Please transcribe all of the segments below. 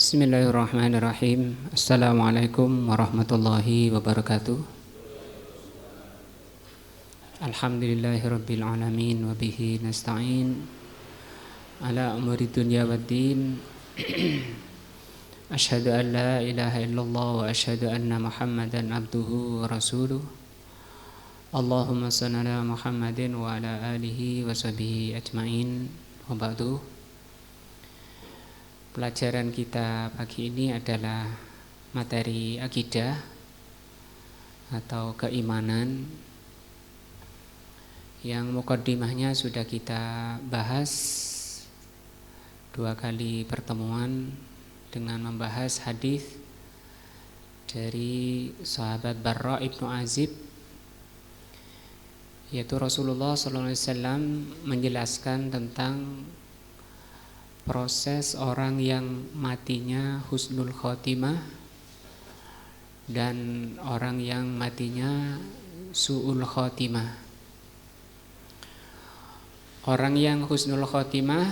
Bismillahirrahmanirrahim. Assalamualaikum warahmatullahi wabarakatuh. Alhamdulillahirabbil alamin wa bihi nasta'in ala umuri dunya waddin. Asyhadu an la ilaha illallah wa asyhadu anna Muhammadan abduhu wa rasuluh. Allahumma shalli ala Muhammadin wa ala alihi wa sahbihi ajmain. Wa ba'du. Pelajaran kita pagi ini adalah materi akidah atau keimanan yang mukaddimahnya sudah kita bahas 2 kali pertemuan dengan membahas hadis dari sahabat Barra ibnu Azib, yaitu Rasulullah SAW menjelaskan tentang proses orang yang matinya husnul khotimah dan orang yang matinya su'ul khotimah. Orang yang husnul khotimah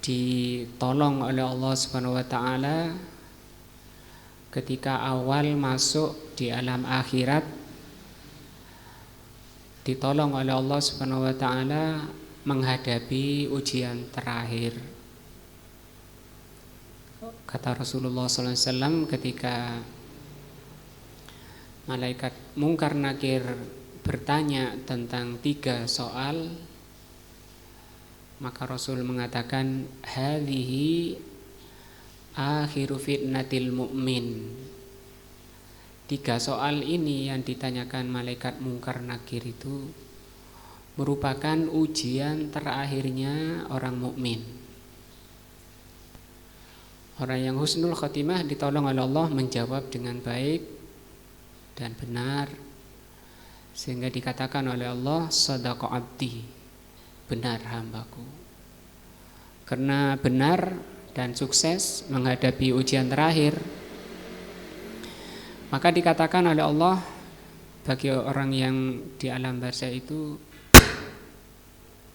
ditolong oleh Allah Subhanahu wa taala ketika awal masuk di alam akhirat, ditolong oleh Allah Subhanahu wa taala menghadapi ujian terakhir. Kata Rasulullah SAW ketika malaikat Munkar Nakir bertanya tentang 3 soal, maka Rasul mengatakan hadhihi akhiru fitnatil mu'min. 3 soal ini yang ditanyakan malaikat Munkar Nakir itu merupakan ujian terakhirnya orang mukmin. Orang yang husnul khotimah ditolong oleh Allah menjawab dengan baik dan benar, sehingga dikatakan oleh Allah shadaqa abdi, benar hambaku. Karena benar dan sukses menghadapi ujian terakhir, maka dikatakan oleh Allah bagi orang yang di alam barzakh itu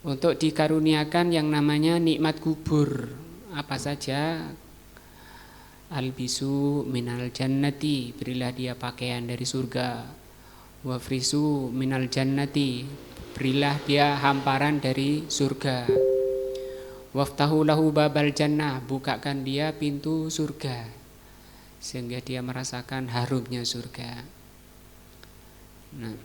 untuk dikaruniakan yang namanya nikmat kubur. Apa saja? Albisu minal jannati, berilah dia pakaian dari surga. Wafrisu minal jannati, berilah dia hamparan dari surga. Waftahu lahu babal jannah, bukakan dia pintu surga sehingga dia merasakan harumnya surga. Nah,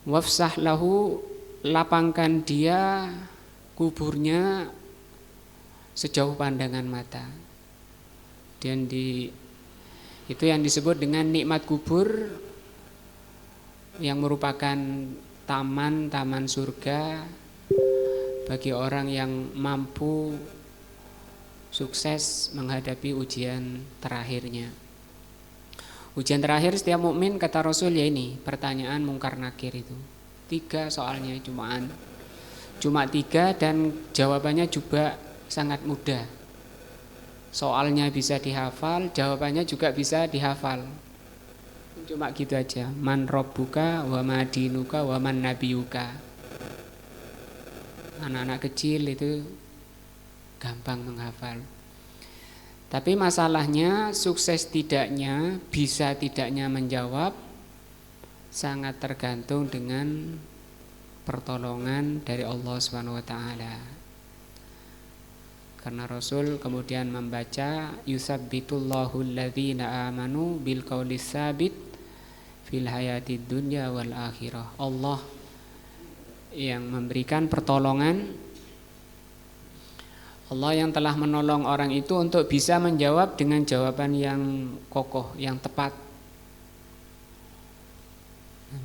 wafsah lahu, lapangkan dia kuburnya sejauh pandangan mata. Dan itu yang disebut dengan nikmat kubur, yang merupakan taman-taman surga bagi orang yang mampu sukses menghadapi ujian terakhirnya. Ujian terakhir setiap mukmin, kata Rasul, ya ini pertanyaan Munkar Nakir itu. 3 soalnya cuma 3 dan jawabannya juga sangat mudah. Soalnya bisa dihafal, jawabannya juga bisa dihafal. Cuma gitu aja. Man rabbuka wa ma dinuka wa man nabiyuka. Anak-anak kecil itu gampang menghafal. Tapi masalahnya sukses tidaknya, bisa tidaknya menjawab sangat tergantung dengan pertolongan dari Allah Subhanahu wa taala. Karena Rasul kemudian membaca yusabbitullahu alladzina amanu bil qaulis tsabit fil hayatid dunya wal akhirah. Allah yang memberikan pertolongan, Allah yang telah menolong orang itu untuk bisa menjawab dengan jawaban yang kokoh, yang tepat.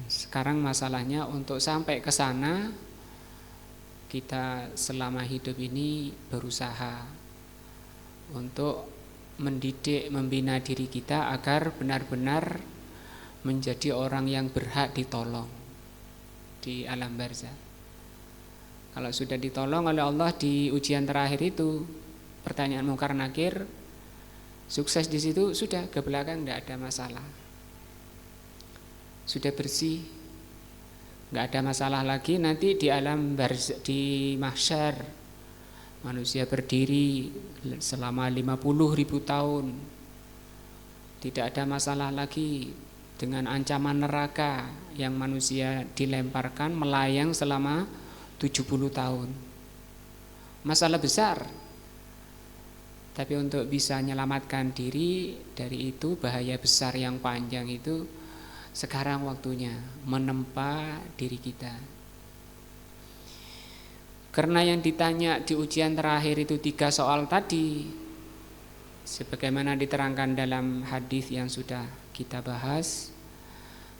Sekarang masalahnya untuk sampai ke sana, kita selama hidup ini berusaha untuk mendidik, membina diri kita agar benar-benar menjadi orang yang berhak ditolong di alam barzakh. Kalau sudah ditolong oleh Allah di ujian terakhir itu, pertanyaan Munkar Nakir, sukses di situ, sudah ke belakang tidak ada masalah. Sudah bersih, nggak ada masalah lagi. Nanti di alam barzakh, di mahsyar, Manusia berdiri selama 50.000 tahun. Tidak ada masalah lagi dengan ancaman neraka yang manusia dilemparkan melayang selama 70 tahun. Masalah besar. Tapi untuk bisa menyelamatkan diri dari itu, bahaya besar yang panjang itu, sekarang waktunya menempa diri kita. Karena yang ditanya di ujian terakhir itu 3 soal tadi, sebagaimana diterangkan dalam hadis yang sudah kita bahas,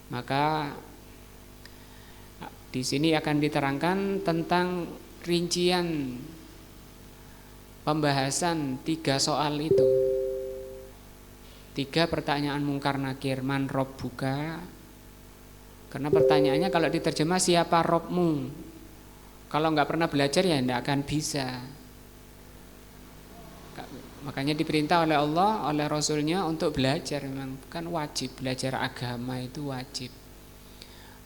maka di sini akan diterangkan tentang rincian pembahasan 3 soal itu. 3 pertanyaan mungkar nakir, man robbuka. Karena pertanyaannya kalau diterjemah siapa Robmu, kalau nggak pernah belajar ya nggak akan bisa. Makanya diperintah oleh Allah, oleh Rasulnya untuk belajar. Memang kan wajib, belajar agama itu wajib.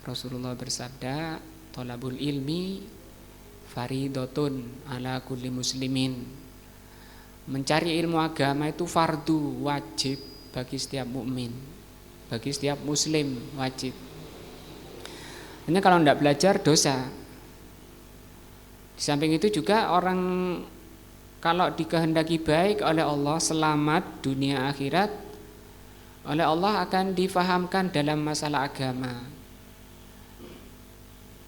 Rasulullah bersabda, thalabul ilmi faridotun ala kulli muslimin. Mencari ilmu agama itu fardu, wajib bagi setiap mukmin, bagi setiap muslim, wajib. Hanya kalau tidak belajar dosa. Di samping itu juga orang kalau dikehendaki baik oleh Allah, selamat dunia akhirat, oleh Allah akan difahamkan dalam masalah agama.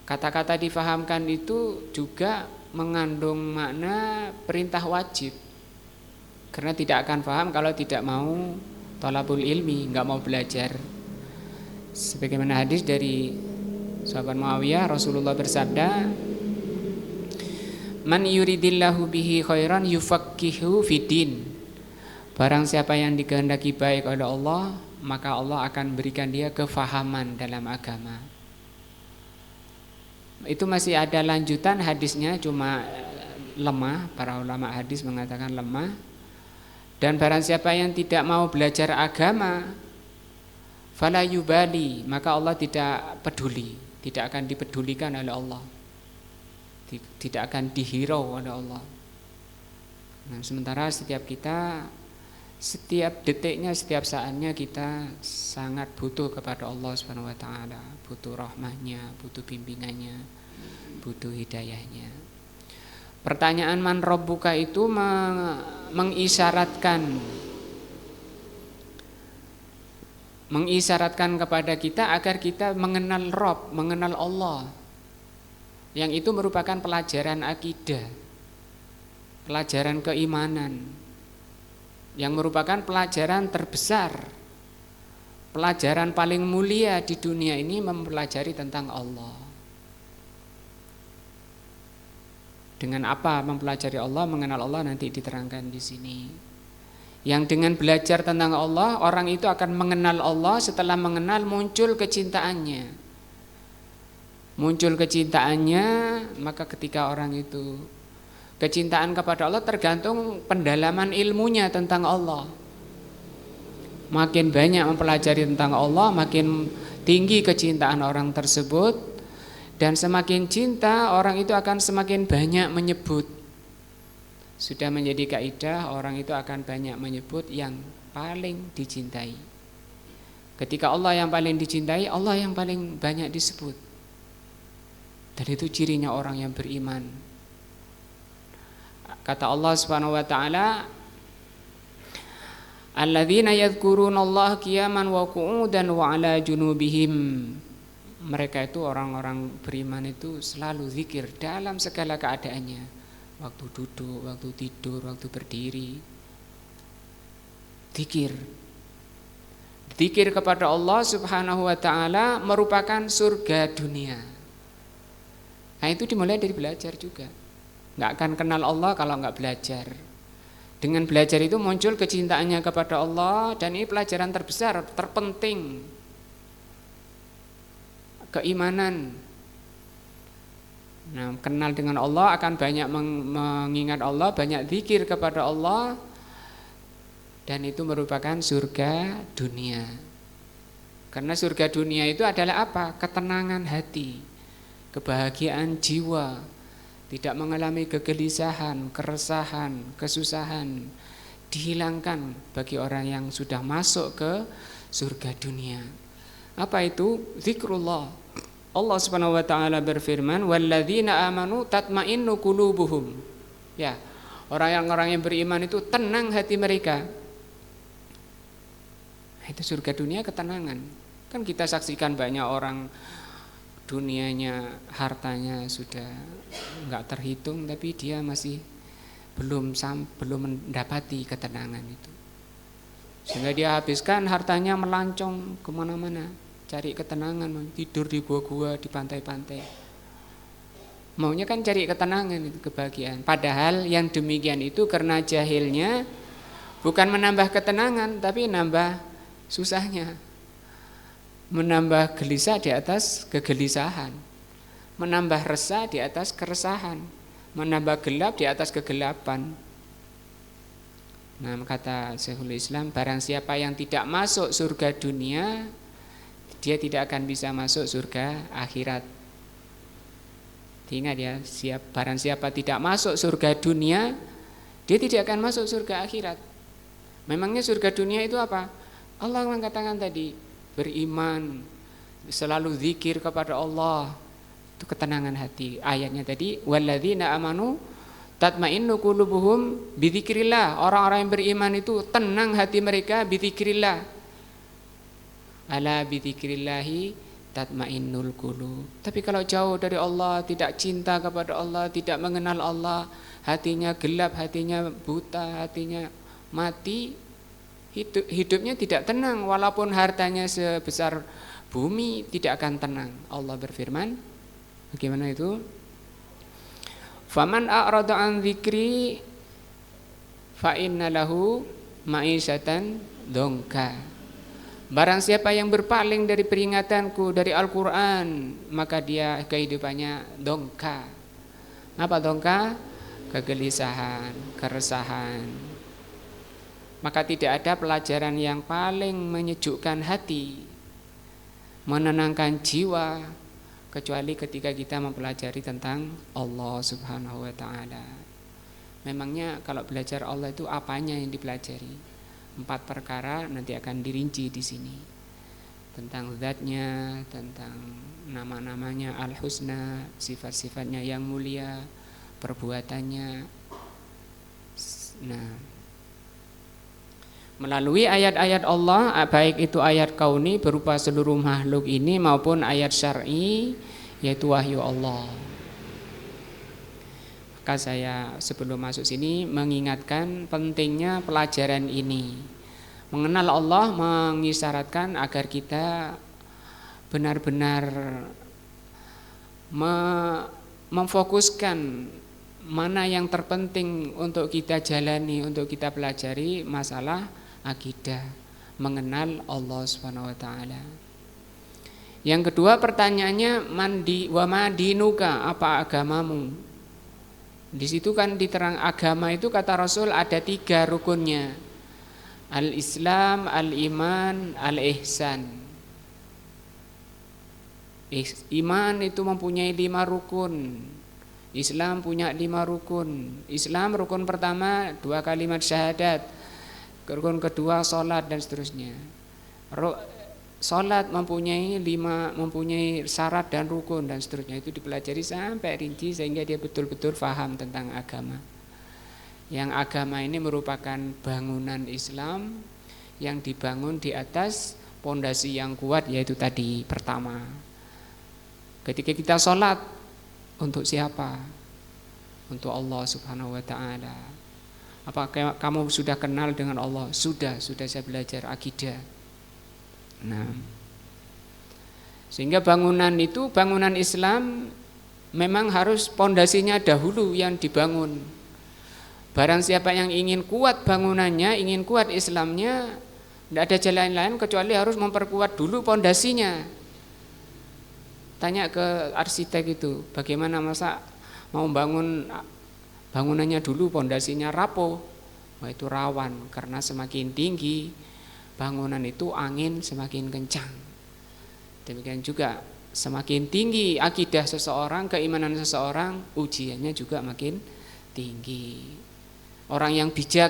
Kata-kata difahamkan itu juga mengandung makna perintah wajib. Karena tidak akan paham kalau tidak mau thalabul ilmi, enggak mau belajar. Sebagaimana hadis dari sahabat Muawiyah, Rasulullah bersabda, man yuridillahu bihi khairan yufaqqihu fiddin. Barang siapa yang dikehendaki baik oleh Allah, maka Allah akan berikan dia kefahaman dalam agama. Itu masih ada lanjutan hadisnya, cuma lemah, para ulama hadis mengatakan lemah. Dan barang siapa yang tidak mau belajar agama, fala yubali, maka Allah tidak peduli, tidak akan dipedulikan oleh Allah, tidak akan dihirau oleh Allah. Nah, sementara setiap kita, setiap detiknya, setiap saatnya kita sangat butuh kepada Allah Subhanahu wa taala, butuh rahmahnya, butuh bimbingannya, butuh hidayahnya. Pertanyaan man rabbuka itu mengisyaratkan kepada kita agar kita mengenal Rabb, mengenal Allah. Yang itu merupakan pelajaran akidah, pelajaran keimanan, yang merupakan pelajaran terbesar, pelajaran paling mulia di dunia ini, mempelajari tentang Allah. Dengan apa mempelajari Allah, mengenal Allah, nanti diterangkan di sini. Yang dengan belajar tentang Allah, orang itu akan mengenal Allah. Setelah mengenal, muncul kecintaannya. Muncul kecintaannya, maka ketika orang itu kecintaan kepada Allah tergantung pendalaman ilmunya tentang Allah. Makin banyak mempelajari tentang Allah, makin tinggi kecintaan orang tersebut, dan semakin cinta orang itu akan semakin banyak menyebut. Sudah menjadi kaidah, orang itu akan banyak menyebut yang paling dicintai. Ketika Allah yang paling dicintai, Allah yang paling banyak disebut. Dan itu cirinya orang yang beriman. Kata Allah Subhanahu wa taala, alladzina yadhkurunallaha qiyaman wa qu'udan wa 'ala junubihim. Mereka itu orang-orang beriman itu selalu zikir dalam segala keadaannya. Waktu duduk, waktu tidur, waktu berdiri. Zikir. Zikir kepada Allah Subhanahu wa taala merupakan surga dunia. Nah, itu dimulai dari belajar juga. Nggak akan kenal Allah kalau nggak belajar. Dengan belajar itu muncul kecintaannya kepada Allah, dan ini pelajaran terbesar, terpenting. Keimanan. Nah, kenal dengan Allah, akan banyak mengingat Allah, banyak zikir kepada Allah, dan itu merupakan surga dunia. Karena surga dunia itu adalah apa? Ketenangan hati, kebahagiaan jiwa, tidak mengalami kegelisahan, keresahan, kesusahan, dihilangkan bagi orang yang sudah masuk ke surga dunia. Apa itu? Zikrullah. Allah Subhanahu wa taala berfirman, "Walladzina amanu tatma'innu qulubuhum." Ya, orang yang beriman itu tenang hati mereka. Itu surga dunia, ketenangan. Kan kita saksikan banyak orang dunianya, hartanya sudah enggak terhitung, tapi dia masih belum mendapati ketenangan itu. Sehingga dia habiskan hartanya melancong kemana-mana, cari ketenangan, tidur di gua-gua, di pantai-pantai. Maunya kan cari ketenangan, itu kebahagiaan. Padahal yang demikian itu karena jahilnya bukan menambah ketenangan, tapi nambah susahnya. Menambah gelisah di atas kegelisahan, menambah resah di atas keresahan, menambah gelap di atas kegelapan. Nah, kata Syekhul Islam, barang siapa yang tidak masuk surga dunia, dia tidak akan bisa masuk surga akhirat. Ingat ya, barang siapa tidak masuk surga dunia, dia tidak akan masuk surga akhirat. Memangnya surga dunia itu apa? Allah mengatakan tadi, beriman, selalu zikir kepada Allah, itu ketenangan hati. Ayatnya tadi, walladzina amanu tatma'innu qulubuhum bidzikrillah. Orang-orang yang beriman itu tenang hati mereka bidzikrillah. Ala bidzikrillahi tatma'innul qulub. Tapi kalau jauh dari Allah, tidak cinta kepada Allah, tidak mengenal Allah, hatinya gelap, hatinya buta, hatinya mati, hidupnya tidak tenang. Walaupun hartanya sebesar bumi, tidak akan tenang. Allah berfirman, bagaimana itu? Faman a'rada an dzikri fa inna lahu ma'isyatan dongka. Barang siapa yang berpaling dari peringatanku, dari Al-Quran, maka dia kehidupannya dongka. Apa dongka? Kegelisahan, keresahan. Maka tidak ada pelajaran yang paling menyejukkan hati, menenangkan jiwa, kecuali ketika kita mempelajari tentang Allah Subhanahu wa ta'ala. Memangnya kalau belajar Allah itu apanya yang dipelajari? 4 perkara nanti akan dirinci di sini. Tentang zatnya, tentang nama-namanya Al-Husna, sifat-sifatnya yang mulia, perbuatannya. Nah, melalui ayat-ayat Allah, baik itu ayat kauni berupa seluruh makhluk ini maupun ayat syar'i, yaitu wahyu Allah. Maka saya sebelum masuk sini mengingatkan pentingnya pelajaran ini. Mengenal Allah mengisyaratkan agar kita benar-benar memfokuskan mana yang terpenting untuk kita jalani, untuk kita pelajari masalah akidah, mengenal Allah Subhanahu wa taala. Yang kedua pertanyaannya, wa ma dinuka, apa agamamu? Di situ kan diterang agama itu kata Rasul ada 3 rukunnya. Al-Islam, Al-Iman, Al-Ihsan. Iman itu mempunyai 5 rukun. Islam punya 5 rukun. Islam rukun pertama 2 kalimat syahadat. Rukun kedua salat dan seterusnya. Salat mempunyai 5, mempunyai syarat dan rukun dan seterusnya. Itu dipelajari sampai rinci sehingga dia betul-betul paham tentang agama. Yang agama ini merupakan bangunan Islam yang dibangun di atas pondasi yang kuat, yaitu tadi pertama. Ketika kita salat, untuk siapa? Untuk Allah Subhanahu wa ta'ala. Apakah kamu sudah kenal dengan Allah? Sudah saya belajar akidah. Nah, sehingga bangunan itu, bangunan Islam memang harus pondasinya dahulu yang dibangun. Barang siapa yang ingin kuat bangunannya, ingin kuat Islamnya, tidak ada jalan lain kecuali harus memperkuat dulu pondasinya. Tanya ke arsitek itu, bagaimana masa mau bangun bangunannya dulu pondasinya rapuh? Wah, itu rawan karena semakin tinggi bangunan itu angin semakin kencang. Demikian juga semakin tinggi akidah seseorang, keimanan seseorang, ujiannya juga makin tinggi. Orang yang bijak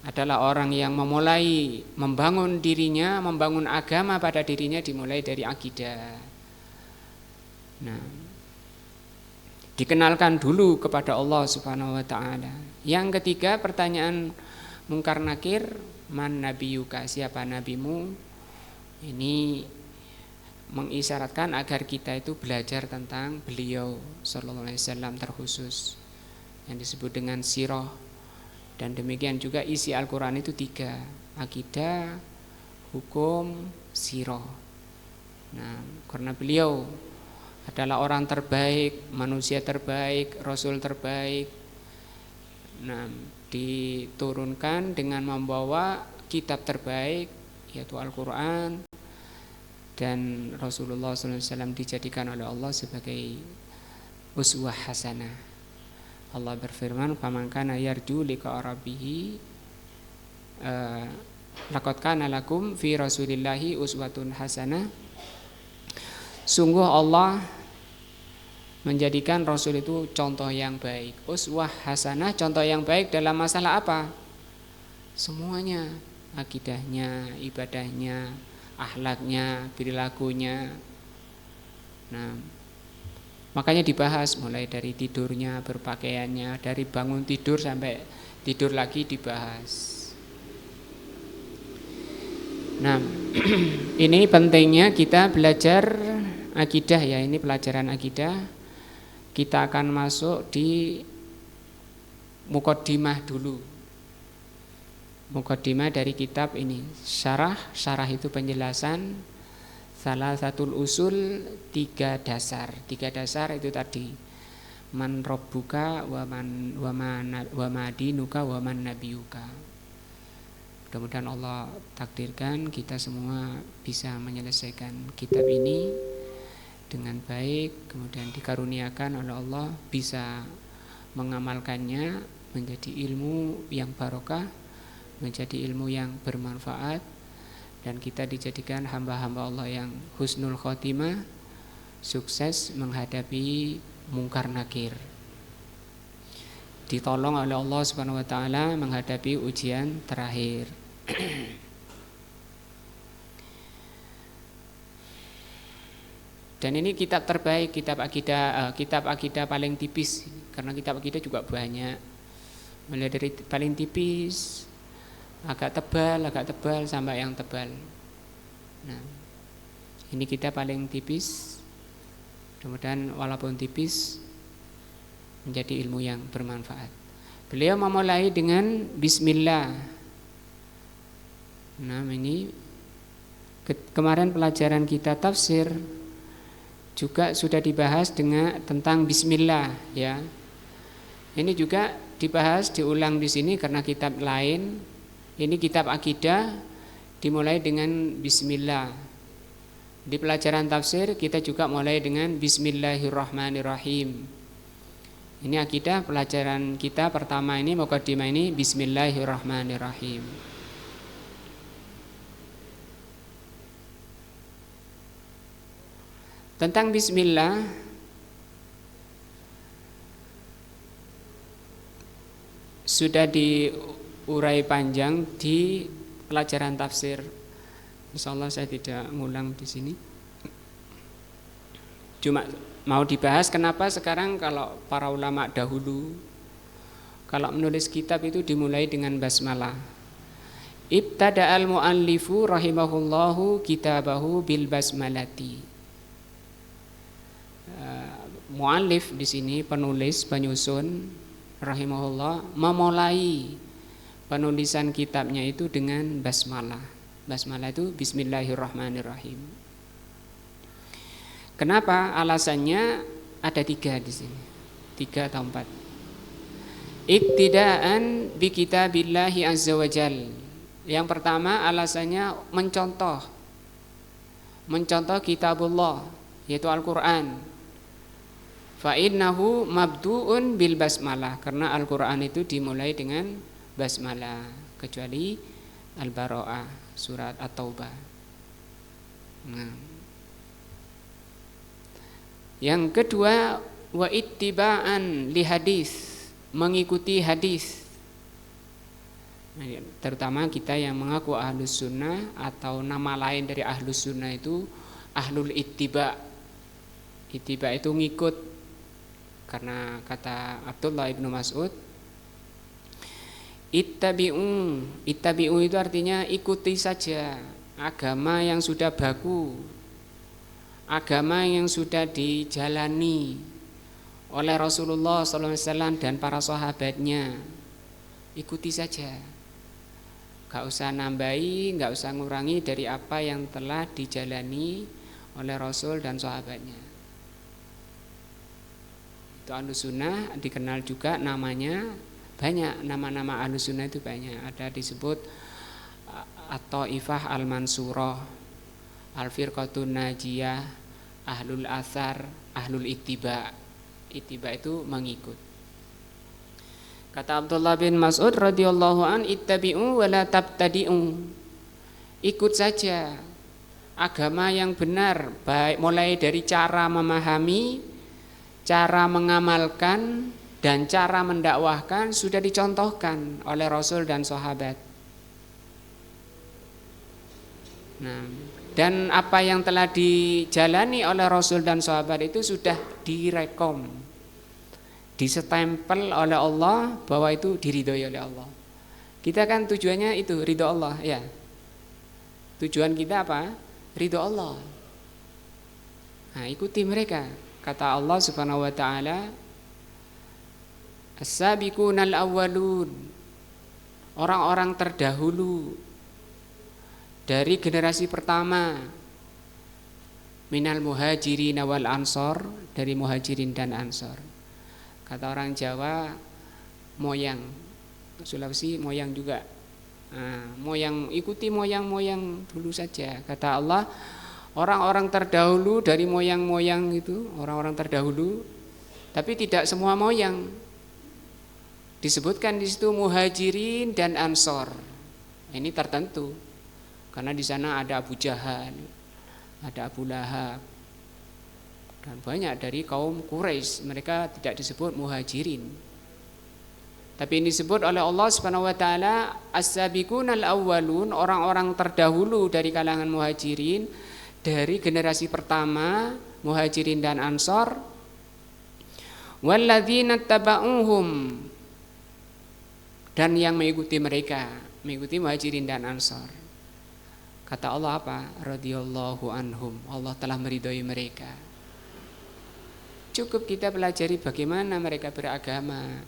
adalah orang yang memulai membangun dirinya, membangun agama pada dirinya dimulai dari akidah. Nah, dikenalkan dulu kepada Allah Subhanahu wa taala. Yang ketiga, pertanyaan Mungkar Nakir, man nabiyuka, siapa nabimu? Ini mengisyaratkan agar kita itu belajar tentang beliau sallallahu alaihi wasallam terkhusus yang disebut dengan sirah. Dan demikian juga isi Al-Quran itu 3, akidah, hukum, sirah. Nah, karena beliau adalah orang terbaik, manusia terbaik, rasul terbaik. Nah, diturunkan dengan membawa kitab terbaik yaitu Al-Quran. Dan Rasulullah SAW dijadikan oleh Allah sebagai uswah hasanah. Allah berfirman, "Faman kana yarju liqa rabbih laqad kana lakum fi Rasulillahi uswatun hasanah." Sungguh Allah menjadikan Rasul itu contoh yang baik. Uswah hasanah, contoh yang baik dalam masalah apa? Semuanya, akidahnya, ibadahnya, akhlaknya, perilakunya. Nah, makanya dibahas mulai dari tidurnya, berpakaiannya, dari bangun tidur sampai tidur lagi dibahas. Nah, ini pentingnya kita belajar akidah ya, ini pelajaran akidah. Kita akan masuk di muqaddimah dulu. Muqaddimah dari kitab ini. Syarah itu penjelasan. Salah satu usul 3 dasar. 3 dasar itu tadi. Man rabbuka wa ma dinuka wa man nabiyuka. Mudah-mudahan Allah takdirkan kita semua bisa menyelesaikan kitab ini dengan baik, kemudian dikaruniakan oleh Allah bisa mengamalkannya menjadi ilmu yang barokah, menjadi ilmu yang bermanfaat, dan kita dijadikan hamba-hamba Allah yang husnul khotimah, sukses menghadapi mungkar nakir, ditolong oleh Allah Subhanahu wa taala menghadapi ujian terakhir. Dan ini kitab terbaik, kitab akidah paling tipis, karena kitab akidah juga banyak, mulai dari paling tipis, agak tebal sampai yang tebal. Nah, ini kitab paling tipis. Mudah-mudahan walaupun tipis menjadi ilmu yang bermanfaat. Beliau memulai dengan bismillah. Nah, ini kemarin pelajaran kita tafsir juga sudah dibahas dengan tentang bismillah ya. Ini juga dibahas diulang di sini karena kitab lain. Ini kitab akidah dimulai dengan bismillah. Di pelajaran tafsir kita juga mulai dengan bismillahirrahmanirrahim. Ini akidah pelajaran kita pertama ini, muqaddimah ini bismillahirrahmanirrahim. Tentang bismillah sudah diurai panjang di pelajaran tafsir. Insyaallah saya tidak ngulang di sini. Cuma mau dibahas kenapa sekarang kalau para ulama dahulu kalau menulis kitab itu dimulai dengan basmalah. Ibtada'al muallifu rahimahullahu kitabahu bil basmalati. Muallif di sini penulis penyusun rahimahullah memulai penulisan kitabnya itu dengan basmalah. Basmalah itu bismillahirrahmanirrahim. Kenapa? Alasannya ada 3 di sini, 3 atau 4. Iktidaan bi kitabillahi azza wajal. Yang pertama alasannya mencontoh kitabullah yaitu Al-Quran. Fa innahu mabdu'un bil basmalah, karena Al-Quran itu dimulai dengan basmalah kecuali Al-Bara'ah, surat At-Taubah. Nah, Yang kedua, wa ittiba'an li hadis, mengikuti hadis. Terutama kita yang mengaku ahlus sunnah, atau nama lain dari ahlus sunnah itu ahlul ittiba. Ittiba itu ngikut, karena kata Abdullah ibnu Mas'ud, ittabi'u itu artinya ikuti saja agama yang sudah baku, agama yang sudah dijalani oleh Rasulullah SAW dan para sahabatnya. Ikuti saja, gak usah nambahi, gak usah ngurangi dari apa yang telah dijalani oleh Rasul dan sahabatnya. Itu Ahlus Sunnah, dikenal juga namanya banyak, nama-nama Ahlus Sunnah itu banyak. Ada disebut At-Taifah Al-Mansurah, Al-Firqatun Najiyah, Ahlul Athar, Ahlul Ittiba. Ittiba itu mengikut. Kata Abdullah bin Mas'ud radhiyallahu an, ittabi'u wa la tabtadi'u. Ikut saja agama yang benar, baik mulai dari cara memahami, cara mengamalkan, dan cara mendakwahkan sudah dicontohkan oleh Rasul dan sahabat. Nah, dan apa yang telah dijalani oleh Rasul dan sahabat itu sudah direkom, disetempel oleh Allah bahwa itu diridhoi oleh Allah. Kita kan tujuannya itu ridho Allah, ya. Tujuan kita apa? Ridho Allah. Nah, ikuti mereka. Kata Allah Subhanahu wa taala, as-sabiqunal awwalun, orang-orang terdahulu dari generasi pertama, minal muhajirin wal ansor, dari muhajirin dan ansor. Kata orang Jawa, moyang, Sulawesi moyang juga. Nah, moyang, ikuti moyang-moyang dulu saja. Kata Allah, orang-orang terdahulu dari moyang-moyang itu, orang-orang terdahulu, tapi tidak semua moyang. Disebutkan di situ muhajirin dan ansor. Ini tertentu, karena di sana ada Abu Jahal, ada Abu Lahab, dan banyak dari kaum Quraisy. Mereka tidak disebut muhajirin, tapi ini disebut oleh Allah Subhanahu wa taala as-sabiqunal awwalun, orang-orang terdahulu dari kalangan muhajirin, dari generasi pertama muhajirin dan ansor, walladzina taba'uhum, dan yang mengikuti mereka, mengikuti muhajirin dan ansor. Kata Allah apa? Radhiyallahu anhum, Allah telah meridhoi mereka. Cukup kita pelajari bagaimana mereka beragama,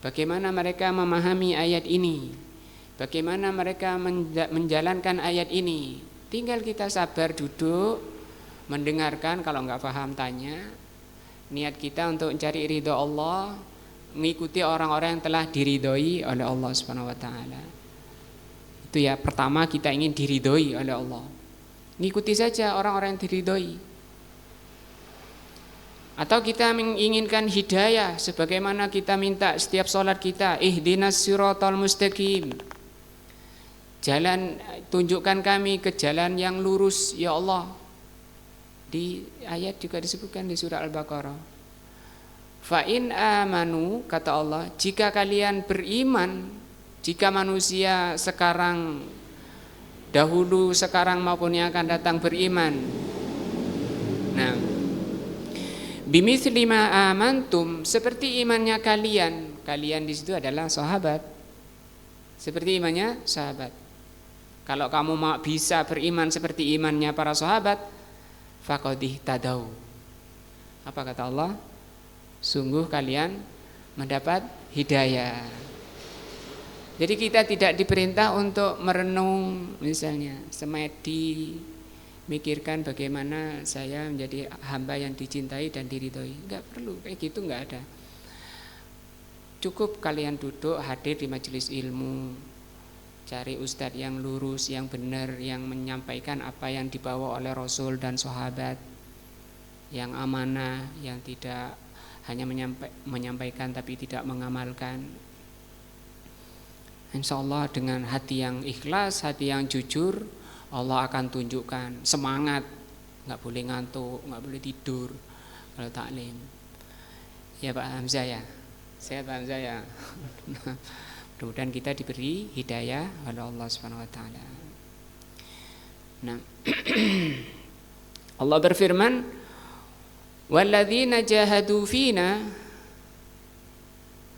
bagaimana mereka memahami ayat ini, bagaimana mereka menjalankan ayat ini. Tinggal kita sabar duduk, mendengarkan, kalau nggak paham tanya. Niat kita untuk mencari ridho Allah, mengikuti orang-orang yang telah diridhoi oleh Allah Subhanahu wa taala. Itu ya, pertama kita ingin diridhoi oleh Allah. Ngikuti saja orang-orang yang diridhoi. Atau kita menginginkan hidayah, sebagaimana kita minta setiap sholat kita, ihdinas siratal mustaqim, jalan, tunjukkan kami ke jalan yang lurus ya Allah. Di ayat juga disebutkan di surah Al-Baqarah, fa in amanu, kata Allah, jika kalian beriman, jika manusia sekarang, dahulu, sekarang maupun yang akan datang beriman. Nah, bimitsli ma amantum, seperti imannya kalian. Kalian di situ adalah sahabat. Seperti imannya sahabat. Kalau kamu mau bisa beriman seperti imannya para sahabat, faqad ihtadau. Apa kata Allah? Sungguh kalian mendapat hidayah. Jadi kita tidak diperintah untuk merenung, misalnya semedi, mikirkan bagaimana saya menjadi hamba yang dicintai dan diridhoi. Enggak perlu, kayak gitu enggak ada. Cukup kalian duduk hadir di majelis ilmu, cari ustadz yang lurus, yang benar, yang menyampaikan apa yang dibawa oleh Rasul dan sahabat, yang amanah, yang tidak hanya menyampaikan tapi tidak mengamalkan. Insya Allah dengan hati yang ikhlas, hati yang jujur, Allah akan tunjukkan semangat. Nggak boleh ngantuk, nggak boleh tidur, kalau taklim. Ya Pak Hamzah ya. Sehat Pak Hamzah ya. Mudah-mudahan kita diberi hidayah oleh Allah Subhanahu wa taala. Nah, Allah berfirman, "Walladzina jahadu fina."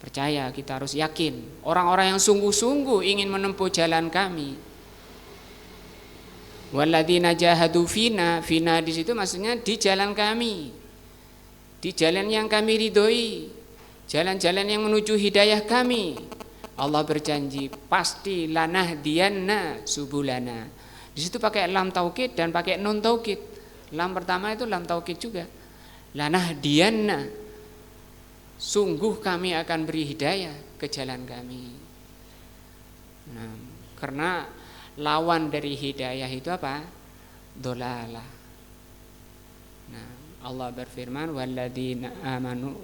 Percaya, kita harus yakin, orang-orang yang sungguh-sungguh ingin menempuh jalan kami. Walladzina jahadu fina, fina di situ maksudnya di jalan kami. Di jalan yang kami ridhoi, jalan-jalan yang menuju hidayah kami. Allah berjanji pasti lanahdiyanna subulana. Di situ pakai lam taukid dan pakai nun taukid. Lam pertama itu lam taukid juga. Lanahdiyanna, sungguh kami akan beri hidayah ke jalan kami. Nah, karena lawan dari hidayah itu apa? Dolalah. Nah, Allah berfirman, walladzina amanu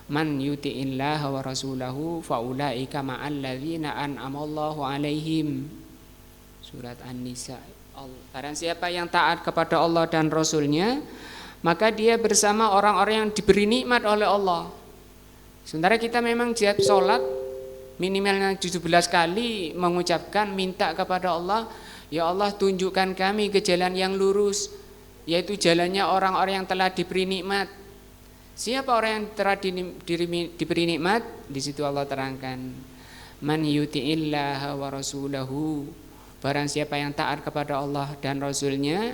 man yuti'illaha wa rasulahu faulaika ma'al ladzina an'amallahu alaihim. Surat An-Nisa. Barang siapa yang taat kepada Allah dan Rasulnya, maka dia bersama orang-orang yang diberi nikmat oleh Allah. Sementara kita memang jihad sholat minimalnya 17 kali mengucapkan minta kepada Allah, ya Allah tunjukkan kami ke jalan yang lurus, yaitu jalannya orang-orang yang telah diberi nikmat. Siapa orang yang telah diberi nikmat? Di situ Allah terangkan, man yuti'illaha wa rasulahu, barang siapa yang taat kepada Allah dan Rasulnya,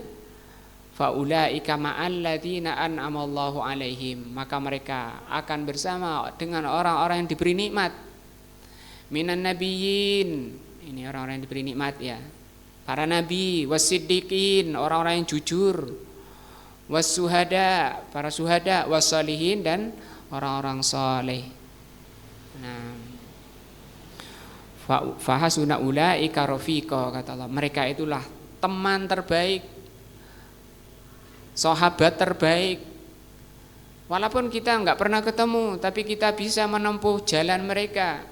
faulaika ma'al ladzina an'amallahu alaihim, maka mereka akan bersama dengan orang-orang yang diberi nikmat. Minan nabiyyin, ini orang-orang yang diberi nikmat ya, para nabi, wasiddiqin, orang-orang yang jujur, wassuhada, para suhada, wassalihin, dan orang-orang saleh. Nah, fahasuna ulaika rafiqa, kata Allah, mereka itulah teman terbaik, sahabat terbaik. Walaupun kita enggak pernah ketemu, tapi kita bisa menempuh jalan mereka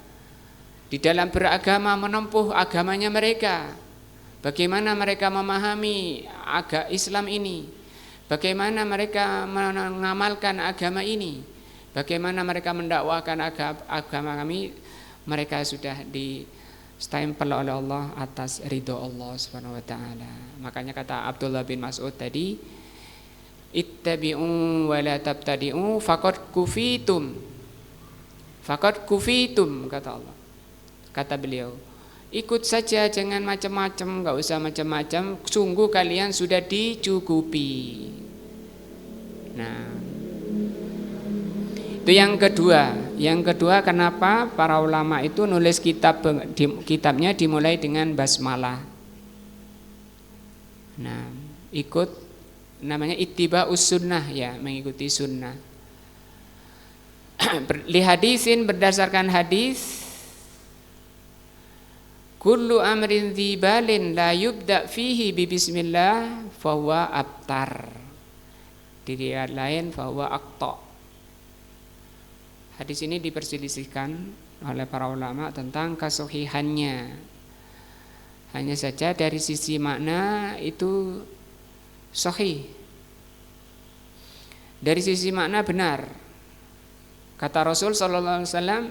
di dalam beragama, menempuh agamanya mereka. Bagaimana mereka memahami agama Islam ini, bagaimana mereka mengamalkan agama ini, bagaimana mereka mendakwakan agama kami, mereka sudah di stempel oleh Allah atas ridho Allah Subhanahu wa taala. Makanya kata Abdullah bin Mas'ud tadi, ittabi'u wa la tabtadi'u faqad kufitum. Faqad kufitum, kata Allah. Kata beliau, ikut saja, jangan macam-macam, enggak usah macam-macam, sungguh kalian sudah dicukupi. Nah, itu yang kedua. Yang kedua, kenapa para ulama itu nulis kitabnya dimulai dengan basmalah. Nah, ikut, namanya ittiba'us sunnah ya, mengikuti sunnah. Li hadisin, berdasarkan hadis, kullu amrin dzibalin la yubda fihi bi bismillah fahuwa abtar. Di riwayat lain fahuwa aqta. Hadis ini diperselisihkan oleh para ulama tentang kesahihannya. Hanya saja dari sisi makna itu sahih. Dari sisi makna benar. Kata Rasul sallallahu alaihi wasallam,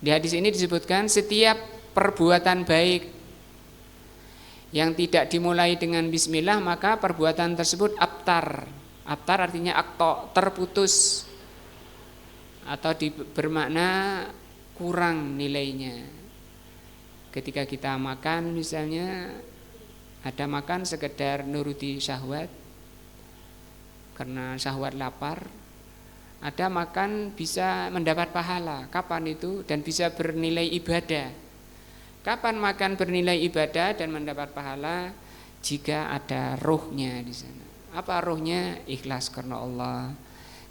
di hadis ini disebutkan setiap perbuatan baik yang tidak dimulai dengan bismillah, maka perbuatan tersebut abtar. Abtar artinya akto, terputus, atau bermakna kurang nilainya. Ketika kita makan misalnya, ada makan sekedar nuruti syahwat karena syahwat lapar, ada makan bisa mendapat pahala. Kapan itu? Dan bisa bernilai ibadah. Kapan makan bernilai ibadah dan mendapat pahala? Jika ada ruhnya di sana. Apa ruhnya? Ikhlas karena Allah.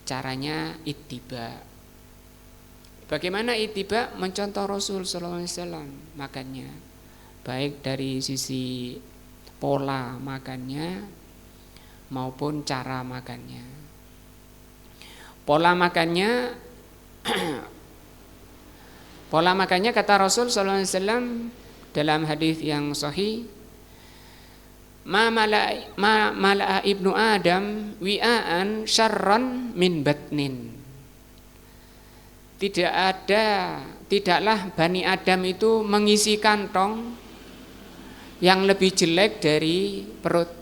Caranya ittiba. Bagaimana ittiba? Mencontoh Rasul sallallahu alaihi wasallam makannya. Baik dari sisi pola makannya maupun cara makannya. Pola makannya kata Rasul sallallahu alaihi wasallam dalam hadis yang sahih, mala'a ibnu Adam wi'aan syarran min batnin. Tidaklah Bani Adam itu mengisi kantong yang lebih jelek dari perut.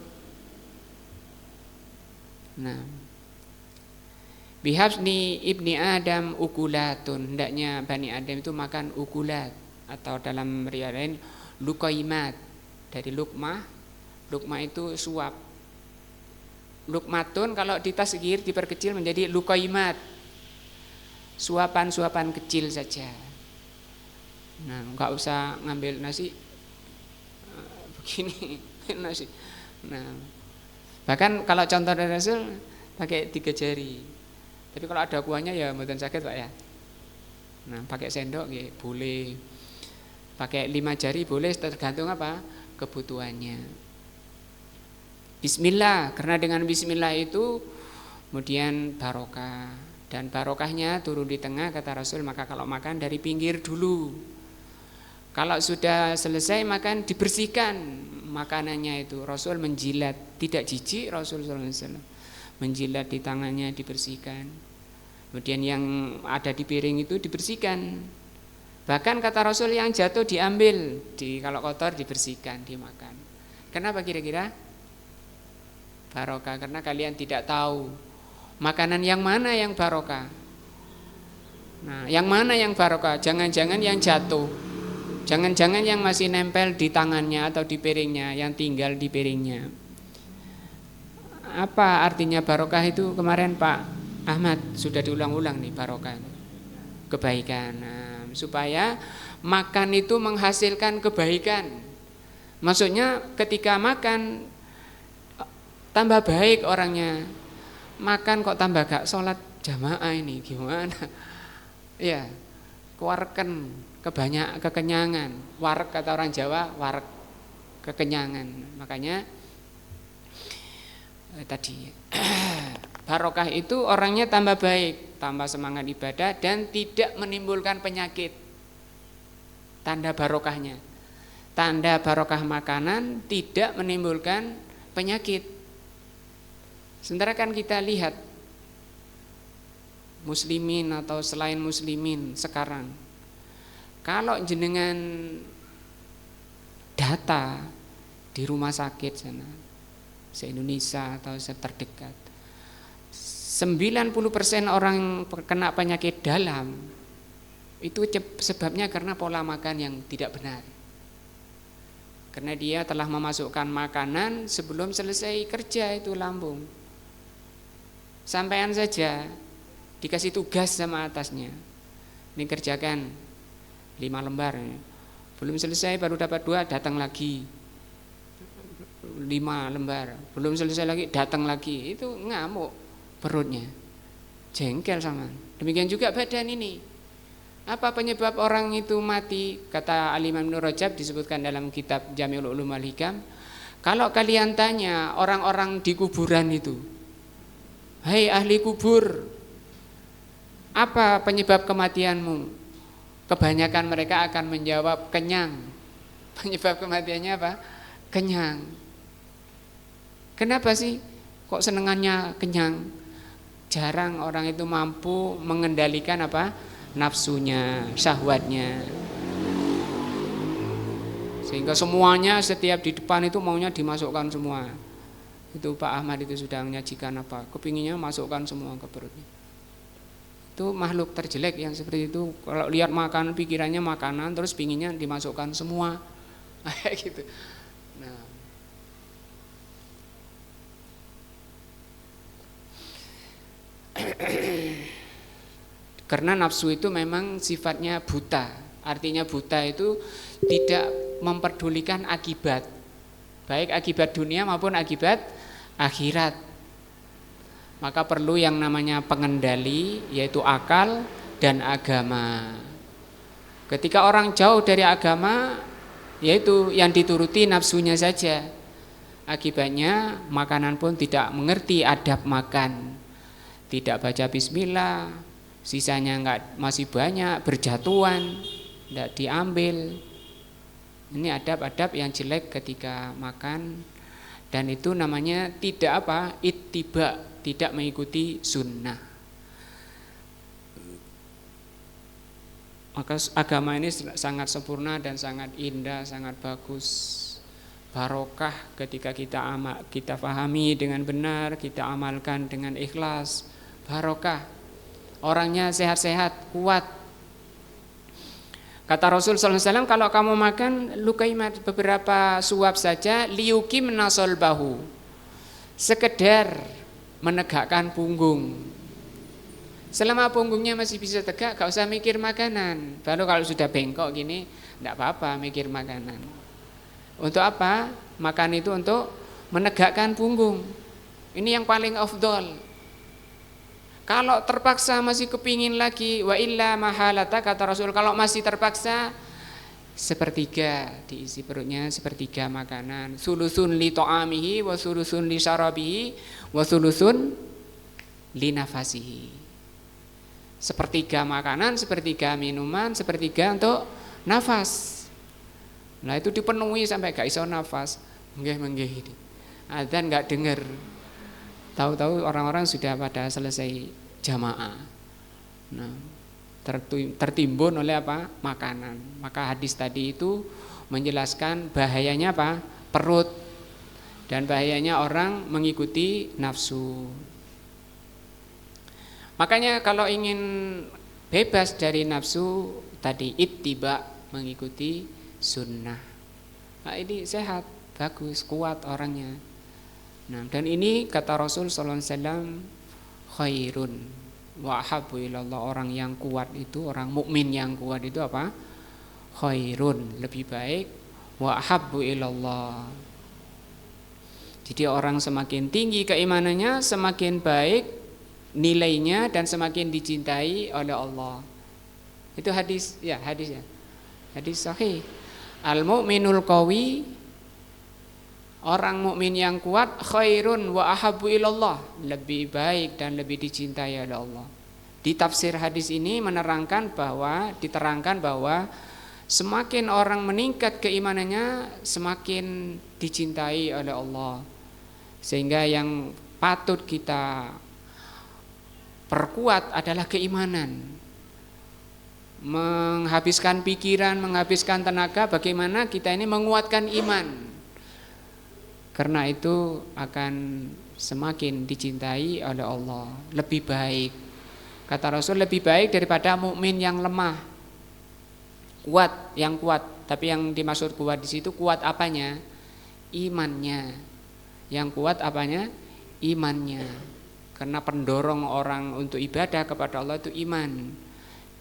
Nah, bihabni ibni Adam ukulatun, hendaknya Bani Adam itu makan ukulat, atau dalam riwayat lain luqaimat, dari lukmah. Lukmah itu suap. Lukmatun kalau ditasghir, diperkecil menjadi luqaimat, suapan-suapan kecil saja. Nah, enggak usah ngambil nasi begini nasi. Nah, bahkan kalau contoh dari Rasul pakai 3 jari. Tapi kalau ada kuahnya ya mboten sakit Pak ya. Nah, pakai sendok ya boleh. Pakai 5 jari boleh, tergantung apa? Kebutuhannya. Bismillah, karena dengan bismillah itu kemudian barokah, dan barokahnya turun di tengah kata Rasul. Maka kalau makan dari pinggir dulu. Kalau sudah selesai makan dibersihkan makanannya itu. Rasul menjilat, tidak jijik Rasul SAW. Menjilat di tangannya dibersihkan. Kemudian yang ada di piring itu dibersihkan. Bahkan kata Rasul yang jatuh diambil, kalau kotor dibersihkan, dimakan. Kenapa kira-kira? Barokah, karena kalian tidak tahu makanan yang mana yang barokah. Nah, yang mana yang barokah? Jangan-jangan yang jatuh, jangan-jangan yang masih nempel di tangannya atau di piringnya, yang tinggal di piringnya. Apa artinya barokah itu? Kemarin Pak Ahmad sudah diulang-ulang nih, barokah kebaikan. Nah, supaya makan itu menghasilkan kebaikan. Maksudnya ketika makan tambah baik orangnya. Makan kok tambah gak sholat jamaah, ini gimana? Ya, kewareken, kekenyangan. Warek kata orang Jawa, warek, kekenyangan. Makanya tadi barokah itu orangnya tambah baik, tambah semangat ibadah, dan tidak menimbulkan penyakit. Tanda barokahnya, tanda barokah makanan tidak menimbulkan penyakit. Sementara kan kita lihat muslimin atau selain muslimin sekarang, kalau jenengan data di rumah sakit sana se-Indonesia atau terdekat, 90% orang kena penyakit dalam itu sebabnya karena pola makan yang tidak benar. Karena dia telah memasukkan makanan sebelum selesai kerja itu lambung. Sampaian saja dikasih tugas sama atasnya, ini kerjakan 5 lembar, belum selesai baru dapat 2, datang lagi 5 lembar, belum selesai lagi datang lagi. Itu ngamuk perutnya, jengkel sama. Demikian juga badan ini. Apa penyebab orang itu mati? Kata Al-Imam Ibnu Rajab, disebutkan dalam kitab Jami'ul Ulum wal Hikam, kalau kalian tanya orang-orang di kuburan itu, hai ahli kubur, apa penyebab kematianmu? Kebanyakan mereka akan menjawab kenyang. Penyebab kematiannya apa? Kenyang. Kenapa sih kok senengannya kenyang? Jarang orang itu mampu mengendalikan apa? Nafsunya, syahwatnya. Sehingga semuanya setiap di depan itu maunya dimasukkan semua. Itu Pak Ahmad itu sudah menyajikan apa? Kepinginnya masukkan semua ke perutnya. Itu makhluk terjelek yang seperti itu. Kalau lihat makan, pikirannya makanan, terus pinginnya dimasukkan semua. Kayak gitu. Nah, karena nafsu itu memang sifatnya buta. Artinya buta itu tidak memperdulikan akibat, baik akibat dunia maupun akibat akhirat. Maka perlu yang namanya pengendali, yaitu akal dan agama. Ketika orang jauh dari agama, yaitu yang dituruti nafsunya saja, akibatnya makanan pun tidak mengerti adab makan, tidak baca bismillah, sisanya masih banyak, berjatuhan, tidak diambil. Ini adab-adab yang jelek ketika makan. Dan itu namanya tidak apa? Ittiba, tidak mengikuti sunnah. Maka agama ini sangat sempurna dan sangat indah, sangat bagus. Barokah ketika kita pahami dengan benar, kita amalkan dengan ikhlas. Barokah. Orangnya sehat-sehat, kuat. Kata Rasul sallallahu alaihi wasallam, kalau kamu makan lukaimat beberapa suap saja, liyukim nasolbahu, sekedar menegakkan punggung. Selama punggungnya masih bisa tegak, gak usah mikir makanan. Baru kalau sudah bengkok gini, enggak apa-apa mikir makanan. Untuk apa? Makan itu untuk menegakkan punggung. Ini yang paling afdol. Kalau terpaksa masih kepingin lagi, wa illa mahalata, kata Rasul, kalau masih terpaksa, sepertiga diisi perutnya, sepertiga makanan. Sulusun li ta'amihi, wa sulusun li syarabihi, wa sulusun li nafasihi. Sepertiga makanan, sepertiga minuman, sepertiga untuk nafas. Nah itu dipenuhi sampai gak iso nafas. Menggeh ini. Adzan gak dengar. Tahu-tahu orang-orang sudah pada selesai jamaah. Nah, tertimbun oleh apa? Makanan. Maka hadis tadi itu menjelaskan bahayanya apa? Perut. Dan bahayanya orang mengikuti nafsu. Makanya kalau ingin bebas dari nafsu tadi, ittiba, mengikuti sunnah. Nah, ini sehat, bagus, kuat orangnya. Nah, dan ini kata Rasul sallallahu alaihi wasallam, khairun wa habbu ilallah, orang yang kuat itu, orang mukmin yang kuat itu apa? Khairun, lebih baik, wa habbu ilallah. Jadi orang semakin tinggi keimanannya, semakin baik nilainya dan semakin dicintai oleh Allah. Itu hadis ya, hadisnya. Hadis sahih. Al-mu'minul qawi, orang mukmin yang kuat, khairun wa ahabbu ilallah, lebih baik dan lebih dicintai oleh Allah. Di tafsir hadis ini diterangkan bahwa semakin orang meningkat keimanannya, semakin dicintai oleh Allah. Sehingga yang patut kita perkuat adalah keimanan. Menghabiskan pikiran, menghabiskan tenaga, bagaimana kita ini menguatkan iman. Karena itu akan semakin dicintai oleh Allah, lebih baik. Kata Rasul, lebih baik daripada mukmin yang lemah. Kuat, yang kuat. Tapi yang dimaksud kuat di situ, kuat apanya? Imannya. Yang kuat apanya? Imannya. Karena pendorong orang untuk ibadah kepada Allah itu iman.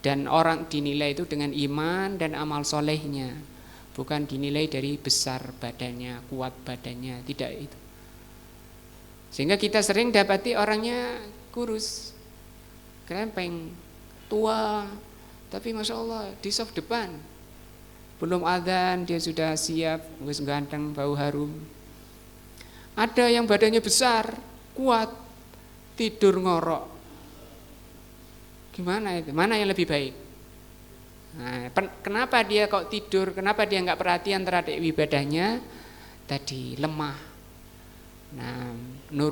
Dan orang dinilai itu dengan iman dan amal solehnya, bukan dinilai dari besar badannya, kuat badannya, tidak itu. Sehingga kita sering dapati orangnya kurus, krempeng, tua, tapi masya Allah di saf depan, belum adzan dia sudah siap, wis ganteng, bau harum. Ada yang badannya besar, kuat, tidur ngorok. Gimana itu? Mana yang lebih baik? Nah, kenapa dia kok tidur? Kenapa dia nggak perhatian terhadap ibadahnya? Tadi lemah. Nah,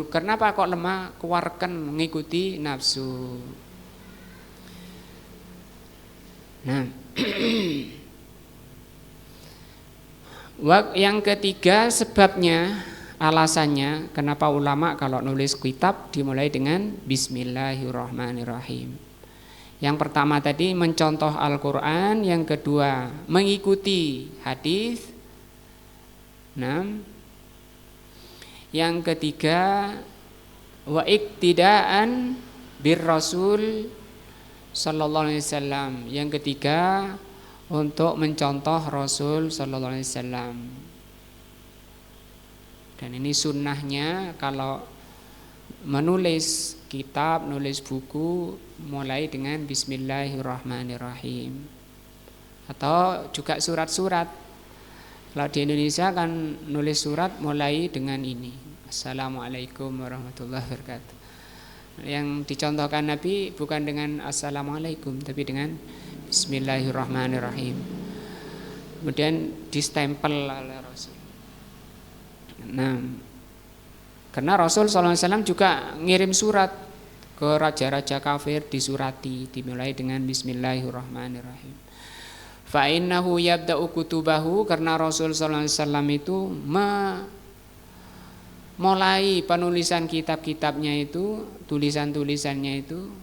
kenapa kok lemah? Keluarkan mengikuti nafsu. Nah, yang ketiga sebabnya, alasannya kenapa ulama kalau nulis kitab dimulai dengan Bismillahirrahmanirrahim. Yang pertama tadi mencontoh Al-Quran, yang kedua mengikuti hadis. Nah, yang ketiga wa iktidaan bir Rasul sallallahu alaihi wasallam. Yang ketiga untuk mencontoh Rasul sallallahu alaihi wasallam. Dan ini sunnahnya kalau menulis kitab, nulis buku mulai dengan Bismillahirrahmanirrahim. Atau juga surat-surat. Kalau di Indonesia kan nulis surat mulai dengan ini, Assalamualaikum warahmatullahi wabarakatuh. Yang dicontohkan Nabi bukan dengan Assalamualaikum, tapi dengan Bismillahirrahmanirrahim. Kemudian distempel oleh Rasul. Nah, Karena Rasul SAW juga ngirim surat ke raja-raja kafir, disurati, dimulai dengan Bismillahirrahmanirrahim. Fa innahu yabda'u kutubahu, karena Rasul SAW itu mulai penulisan kitab-kitabnya itu, tulisan-tulisannya itu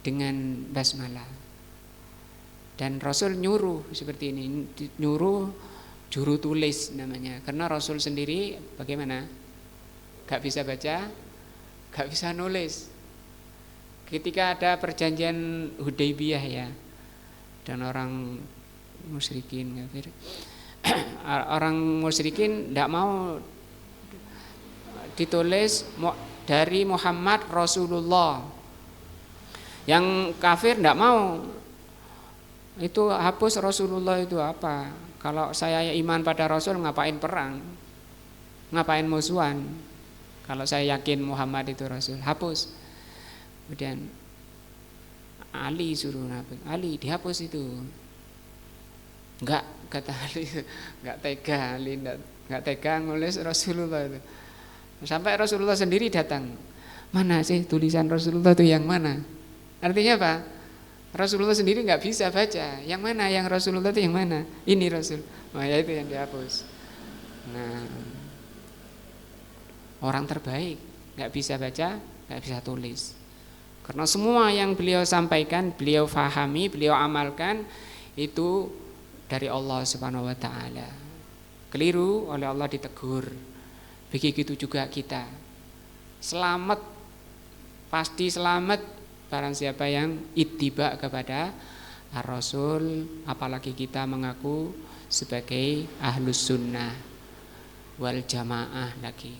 dengan basmalah. Dan Rasul nyuruh seperti ini, nyuruh juru tulis namanya. Karena Rasul sendiri bagaimana? Gak bisa baca, gak bisa nulis. Ketika ada perjanjian Hudaybiyah ya, dan orang musyrikin kafir, orang musyrikin tidak mau ditulis dari Muhammad Rasulullah. Yang kafir tidak mau, itu hapus Rasulullah itu apa? Kalau saya iman pada Rasul, ngapain perang? Ngapain musuhan? Kalau saya yakin Muhammad itu Rasul, hapus. Kemudian Ali suruh hapus, Ali dihapus itu. Enggak, kata Ali, enggak tega, Ali enggak tega nulis Rasulullah itu. Sampai Rasulullah sendiri datang. Mana sih tulisan Rasulullah itu yang mana? Artinya apa? Rasulullah sendiri enggak bisa baca. Yang mana yang Rasulullah itu yang mana? Ini Rasul. Nah, ya itu yang dihapus. Nah, orang terbaik, nggak bisa baca, nggak bisa tulis. Karena semua yang beliau sampaikan, beliau fahami, beliau amalkan itu dari Allah Subhanahu wa taala. Keliru oleh Allah ditegur. Begitu juga kita. Selamat, pasti selamat barang siapa yang ittiba kepada Ar-Rasul, apalagi kita mengaku sebagai ahlus sunnah wal jamaah lagi.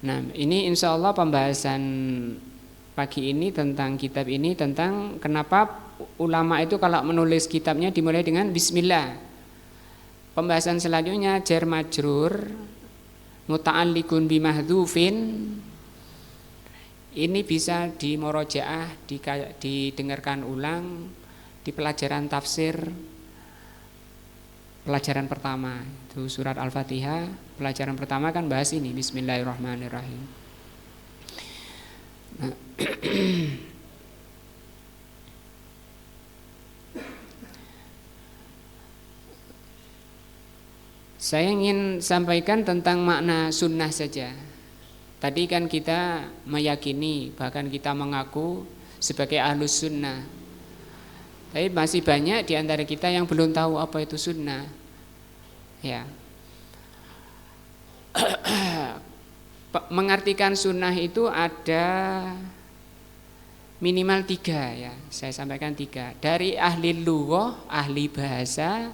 Nah, ini insya Allah pembahasan pagi ini tentang kitab ini, tentang kenapa ulama itu kalau menulis kitabnya dimulai dengan Bismillah. Pembahasan selanjutnya jar majrur muta'alliqun bimahdhufin. Ini bisa dimurajaah, didengarkan ulang di pelajaran tafsir pelajaran pertama, itu surat Al-Fatihah. Pelajaran pertama kan bahas ini, Bismillahirrahmanirrahim. Nah, saya ingin sampaikan tentang makna sunnah saja. Tadi kan kita meyakini, bahkan kita mengaku sebagai ahlus sunnah. Tapi masih banyak di antara kita yang belum tahu apa itu sunnah. Ya. Mengartikan sunnah itu ada minimal 3 ya. Saya sampaikan 3. Dari ahli lughah, ahli bahasa.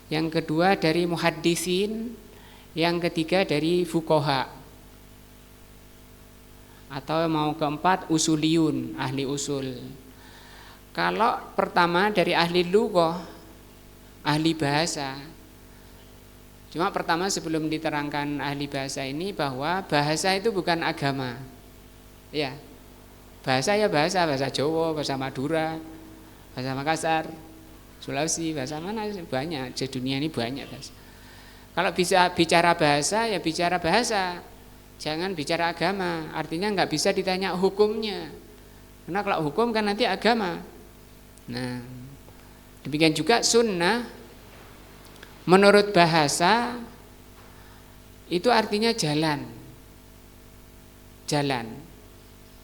Yang kedua dari muhaddisin. Yang ketiga dari fuqaha. Atau mau keempat usuliyun, ahli usul. Kalau pertama dari ahli lughah, ahli bahasa. Cuma pertama sebelum diterangkan ahli bahasa ini, bahwa bahasa itu bukan agama. Ya. Bahasa ya bahasa Jawa, bahasa Madura, bahasa Makassar, Sulawesi, bahasa mana banyak, di dunia ini banyak bahasa. Kalau bisa bicara bahasa ya bicara bahasa. Jangan bicara agama. Artinya enggak bisa ditanya hukumnya. Karena kalau hukum kan nanti agama. Nah, demikian juga sunnah menurut bahasa itu artinya jalan,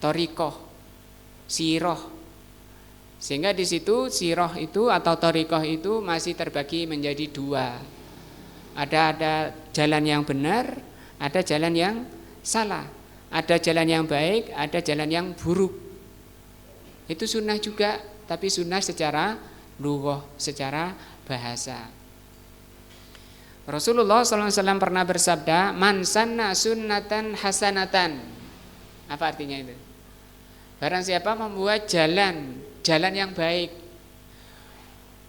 thariqah, siroh. Sehingga di situ siroh itu atau thariqah itu masih terbagi menjadi 2. Ada jalan yang benar, ada jalan yang salah, ada jalan yang baik, ada jalan yang buruk. Itu sunnah juga. Tapi sunnah secara lughah, secara bahasa. Rasulullah SAW pernah bersabda, man sanna sunnatan hasanatan. Apa artinya itu? Barang siapa membuat jalan yang baik,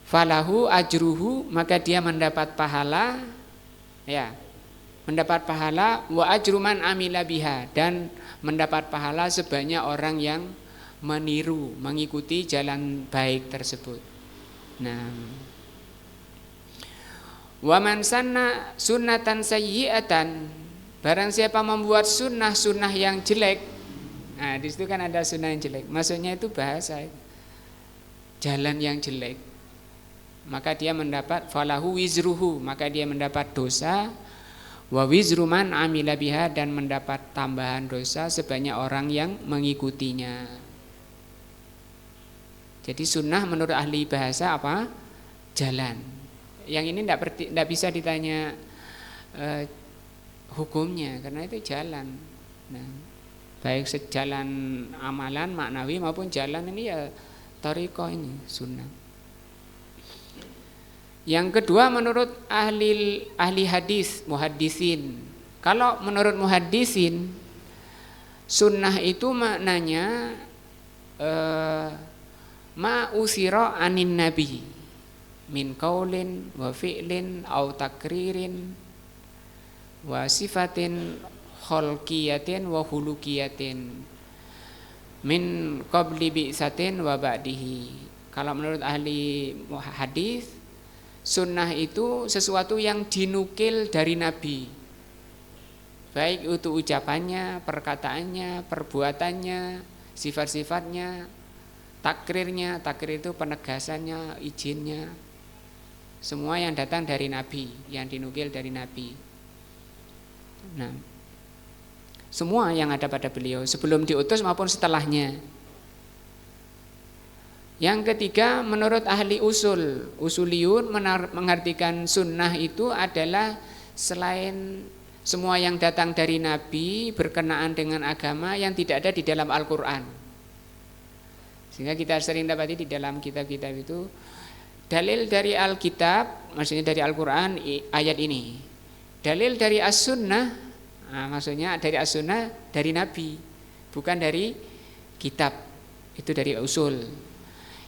falahu ajruhu, maka dia mendapat pahala, ya, mendapat pahala, wa ajru man amila biha, dan mendapat pahala sebanyak orang yang meniru, mengikuti jalan baik tersebut. Nah, wa man sanna sunnatan sayyi'atan, Barang siapa membuat sunnah yang jelek, nah di situ kan ada sunnah yang jelek. Maksudnya itu bahasa jalan yang jelek. Maka dia mendapat falahu wizruhu, maka dia mendapat dosa, wa wizru man amila biha, dan mendapat tambahan dosa sebanyak orang yang mengikutinya. Jadi sunnah menurut ahli bahasa apa? Jalan. Yang ini tidak bisa ditanya hukumnya, karena itu jalan. Nah, baik sejalan amalan maknawi maupun jalan ini ya thariqah ini sunnah. Yang kedua menurut ahli hadis, muhaddisin. Kalau menurut muhaddisin, sunnah itu maknanya ma usira anin nabi min qaulin wa fi'lin au takririn wa sifatin khalqiyatin wa hulukiyatin min qabli bi'satin wa ba'dihi. Kalau menurut ahli hadis, sunnah itu sesuatu yang dinukil dari Nabi, baik itu ucapannya, perkataannya, perbuatannya, sifat-sifatnya, takrirnya. Takrir itu penegasannya, izinnya, semua yang datang dari Nabi, yang dinukil dari Nabi. Nah, semua yang ada pada beliau sebelum diutus maupun setelahnya. Yang ketiga menurut ahli usuliyun mengartikan sunnah itu adalah selain semua yang datang dari Nabi berkenaan dengan agama yang tidak ada di dalam Al-Quran. Sehingga kita sering dapati di dalam kitab-kitab itu dalil dari Alkitab, maksudnya dari Al-Quran ayat ini. Dalil dari As-Sunnah, nah, maksudnya dari As-Sunnah dari Nabi, bukan dari kitab, itu dari usul.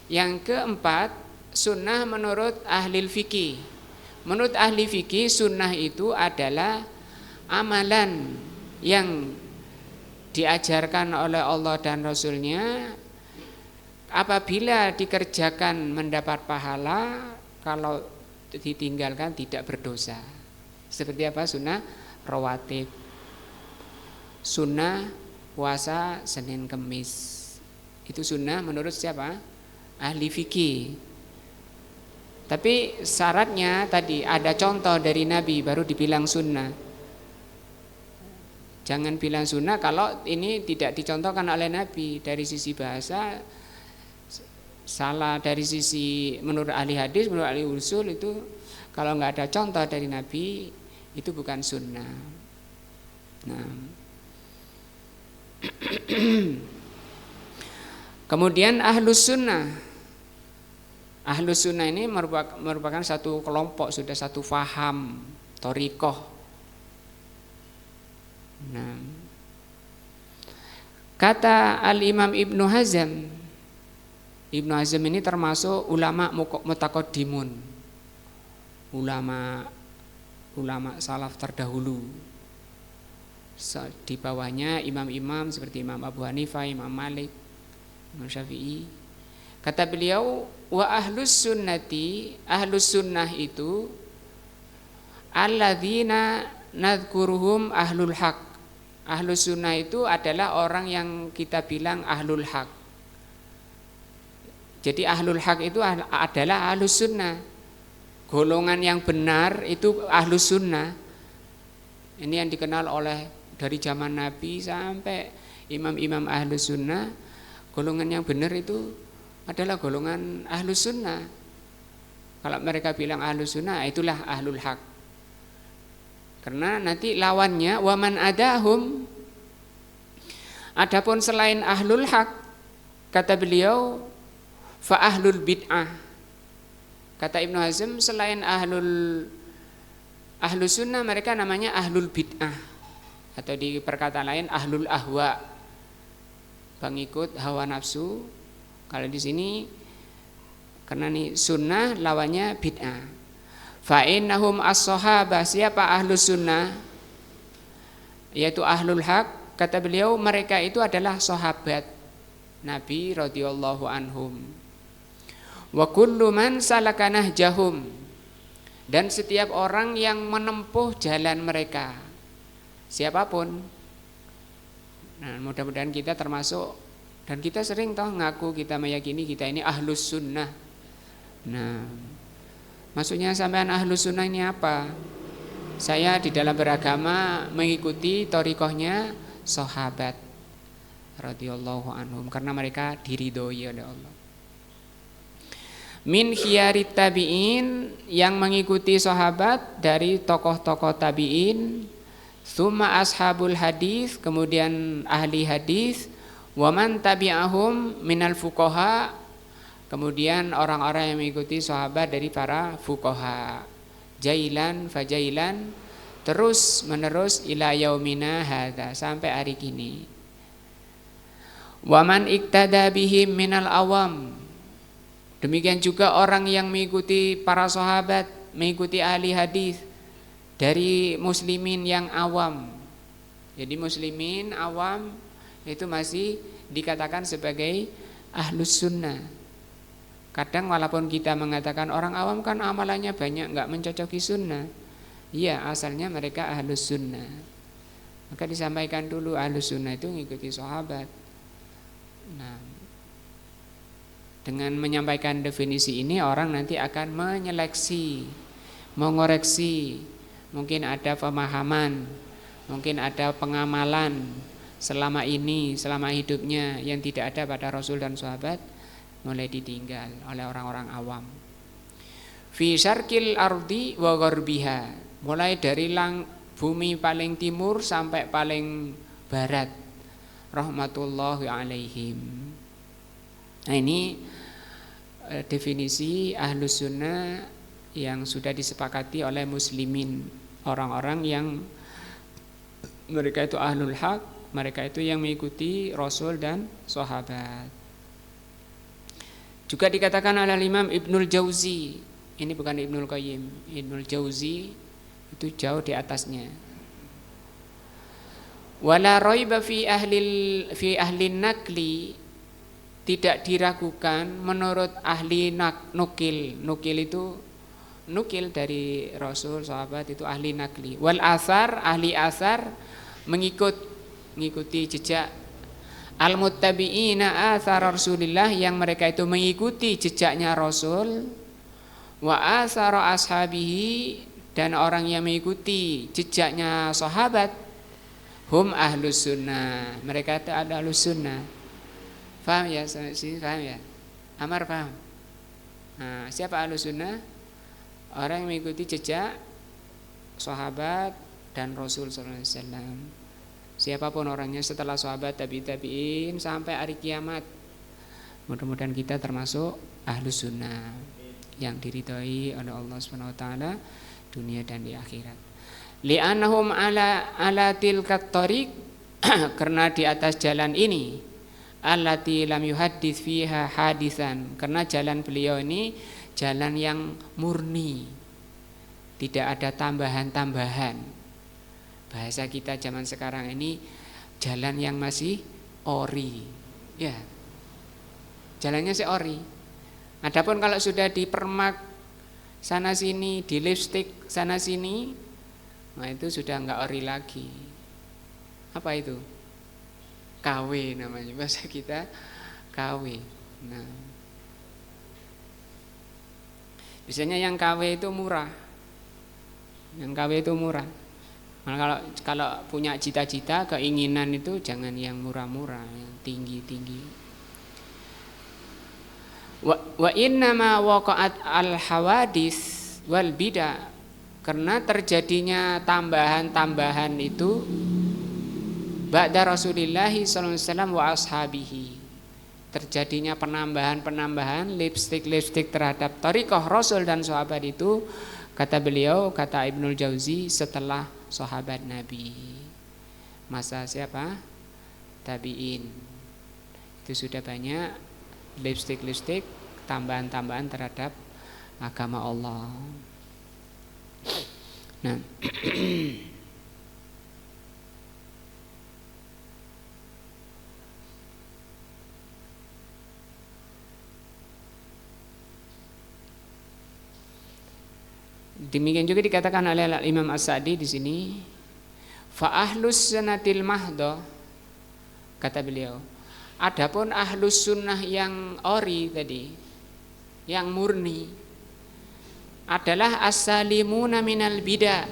Yang keempat, sunnah menurut ahli fikih. Menurut ahli fikih, sunnah itu adalah amalan yang diajarkan oleh Allah dan Rasulnya, apabila dikerjakan mendapat pahala, kalau ditinggalkan tidak berdosa. Seperti apa? Sunnah rawatib, sunnah puasa Senin Kemis. Itu sunnah menurut siapa? Ahli fikih. Tapi syaratnya tadi ada contoh dari Nabi baru dibilang sunnah. Jangan bilang sunnah kalau ini tidak dicontohkan oleh Nabi. Dari sisi bahasa salah, dari sisi menurut ahli hadis, menurut ahli usul itu kalau nggak ada contoh dari Nabi itu bukan sunnah. Nah, kemudian ahlus sunnah. Ahlus sunnah ini merupakan satu kelompok, sudah satu faham, thariqah. Nah, kata Al-Imam Ibnu Hazm ini termasuk ulama mutaqaddimun, ulama salaf terdahulu. Di bawahnya imam-imam seperti Imam Abu Hanifah, Imam Malik, Imam Syafi'i. Kata beliau, wa ahlus sunnah itu alladzina nadhkuruhum ahlul haq. Ahlus sunnah itu adalah orang yang kita bilang ahlul haq. Jadi ahlul haq itu adalah ahlus sunnah. Golongan yang benar itu ahlus sunnah. Ini yang dikenal oleh dari zaman Nabi sampai imam-imam ahlus sunnah. Golongan yang benar itu adalah golongan ahlus sunnah. Kalau mereka bilang ahlus sunnah, itulah ahlul haq. Karena nanti lawannya waman adahum. Adapun selain ahlul haq, kata beliau, fa ahlul bid'ah. Kata Ibnu Hazm, selain ahlus sunnah, mereka namanya ahlul bid'ah, atau di perkataan lain ahlul ahwa, pengikut hawa nafsu. Kalau di sini karena nih sunnah lawannya bid'ah. Fa innahum as-sahabah, siapa ahlus sunnah? Yaitu ahlul haq. Kata beliau, mereka itu adalah sahabat Nabi radhiyallahu anhum. Wa kullu man salaka nahjahum, dan setiap orang yang menempuh jalan mereka. siapapun. Nah, mudah-mudahan kita termasuk, dan kita sering toh ngaku kita meyakini kita ini ahlus sunnah. Nah, maksudnya sampean ahlus sunnah ini apa? Saya di dalam beragama mengikuti thariqahnya sahabat radhiyallahu anhum karena mereka diridhoi oleh Allah. Min khiyarit tabi'in, yang mengikuti sahabat dari tokoh-tokoh tabi'in, summa ashabul hadis, kemudian ahli hadis, wa man tabi'ahum minal fuqaha, kemudian orang-orang yang mengikuti sahabat dari para fuqaha, jailan fajailan, terus menerus ila yaumina hadza, sampai hari kini. Wa man iktada bihim minal awam, demikian juga orang yang mengikuti para sahabat, mengikuti ahli hadis dari muslimin yang awam. Jadi muslimin awam itu masih dikatakan sebagai ahlus sunnah. Kadang walaupun kita mengatakan orang awam kan amalannya banyak, enggak mencocoki sunnah. Iya, asalnya mereka ahlus sunnah. Maka disampaikan dulu ahlus sunnah itu mengikuti sahabat. Nah, dengan menyampaikan definisi ini orang nanti akan menyeleksi, mengoreksi, mungkin ada pemahaman, mungkin ada pengamalan selama ini, selama hidupnya yang tidak ada pada Rasul dan sahabat, mulai ditinggal oleh orang-orang awam. Fi syarqil ardi wa gharbiha, mulai dari bumi paling timur sampai paling barat, rahmatullahi alaihim. Nah, ini definisi ahlus sunnah yang sudah disepakati oleh muslimin, orang-orang yang mereka itu ahlul haq, mereka itu yang mengikuti Rasul dan sahabat. Juga dikatakan oleh Imam Ibnul Jauzi, ini bukan Ibnul Qayyim, Ibnul Jauzi itu jauh di atasnya. Wala raiba fi ahli nakli, tidak diragukan menurut ahli nukil. Nukil itu nukil dari Rasul, sahabat, itu ahli nakli. Wal asar, ahli asar mengikuti jejak al muttabi'ina athar Rasulillah, yang mereka itu mengikuti jejaknya Rasul. Wa athara ashabihi, dan orang yang mengikuti jejaknya sahabat, hum ahlus sunnah, mereka itu ada ahlus sunnah. Paham ya? Sini paham ya? Amar paham? Nah, siapa ahlus sunnah? Orang yang mengikuti jejak sahabat dan Rasul sallallahu alaihi wasallam. Siapapun orangnya setelah sahabat, tabi'in sampai hari kiamat. Mudah-mudahan kita termasuk ahlus sunnah yang diridhai oleh Allah Subhanahu wa taala dunia dan di akhirat. Li'annahum ala tilkat tariq, karena di atas jalan ini, allati lam yuhaddits fiha hadisan, karena jalan beliau ini jalan yang murni, tidak ada tambahan-tambahan. Bahasa kita zaman sekarang ini jalan yang masih ori, ya, jalannya si ori. Adapun kalau sudah dipermak sana sini, di lipstick sana sini, nah itu sudah enggak ori lagi. Apa itu? KW namanya, bahasa kita KW. Nah, biasanya yang KW itu murah, yang KW itu murah. Nah, kalau punya cita-cita, keinginan itu jangan yang murah-murah, yang tinggi-tinggi. Wa innama waqa'at al hawadis wal bidah, karena terjadinya tambahan-tambahan itu ba'da Rasulillah sallallahu alaihi wasallam wa ashabihi, terjadinya penambahan-penambahan lipstik terhadap thariqah Rasul dan sahabat itu, kata beliau, kata Ibnul Jauzi, setelah sahabat Nabi, masa siapa? Tabi'in. Itu sudah banyak lipstik tambahan-tambahan terhadap agama Allah. Nah, demikian juga dikatakan oleh Imam As-Sa'di di sini, Fa ahlus sunnatil mahdhah, kata beliau, adapun ahlus sunnah yang ori tadi, yang murni, adalah as-salimuna minal bidah.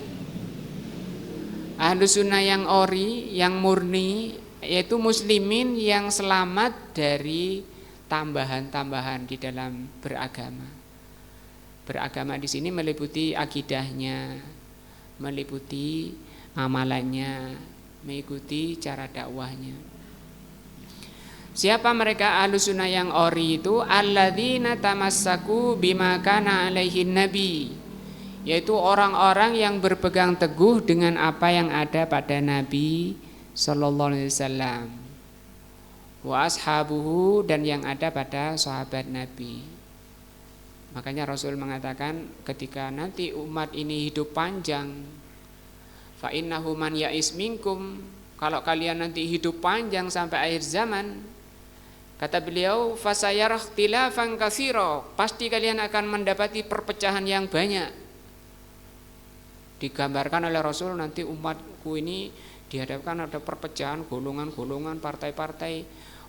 Ahlus sunnah yang ori, yang murni, yaitu muslimin yang selamat dari tambahan-tambahan di dalam beragama. Beragama di sini meliputi akidahnya, meliputi amalannya, mengikuti cara dakwahnya. Siapa mereka ahlus sunnah yang ori itu? Alladzina tamassaku bima kana alaihin nabi, yaitu orang-orang yang berpegang teguh dengan apa yang ada pada Nabi sallallahu alaihi wasallam, wa ashabuhu, dan yang ada pada sahabat Nabi. Makanya Rasul mengatakan ketika nanti umat ini hidup panjang, fa innahu man ya'is minkum, kalau kalian nanti hidup panjang sampai akhir zaman, kata beliau, fasayarah ikhtilafan katsira, pasti kalian akan mendapati perpecahan yang banyak. Digambarkan oleh Rasul nanti umatku ini dihadapkan ada perpecahan, golongan-golongan, partai-partai,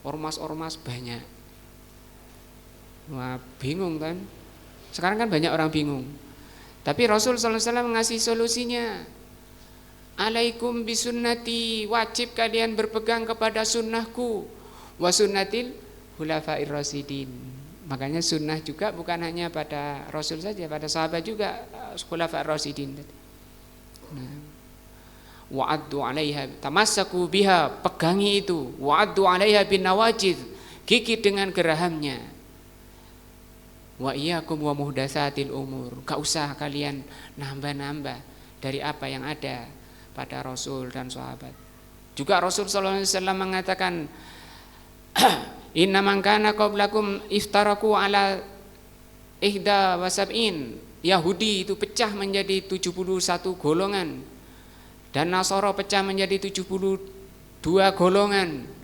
ormas-ormas banyak. Wah, bingung kan? Sekarang kan banyak orang bingung. Tapi Rasul sallallahu alaihi wasallam ngasih solusinya. Alaikum bisunnati, wajib kalian berpegang kepada sunnahku, wa sunnatil khulafair rasyidin. Makanya sunnah juga bukan hanya pada Rasul saja, pada sahabat juga, khulafair rasyidin. Nah, wa'addu 'alaiha, tamassaku biha, pegangi itu, wa'addu 'alaiha bin nawajid, gigit dengan gerahamnya. Wa iyyakum wa muhdatsatil umur, gak usah kalian nambah-nambah dari apa yang ada pada Rasul dan sahabat. Juga Rasul sallallahu alaihi wasallam mengatakan, inna man kana qablakum iftaraku ala ihda wa sab'in, Yahudi itu pecah menjadi 71 golongan, dan Nasara pecah menjadi 72 golongan.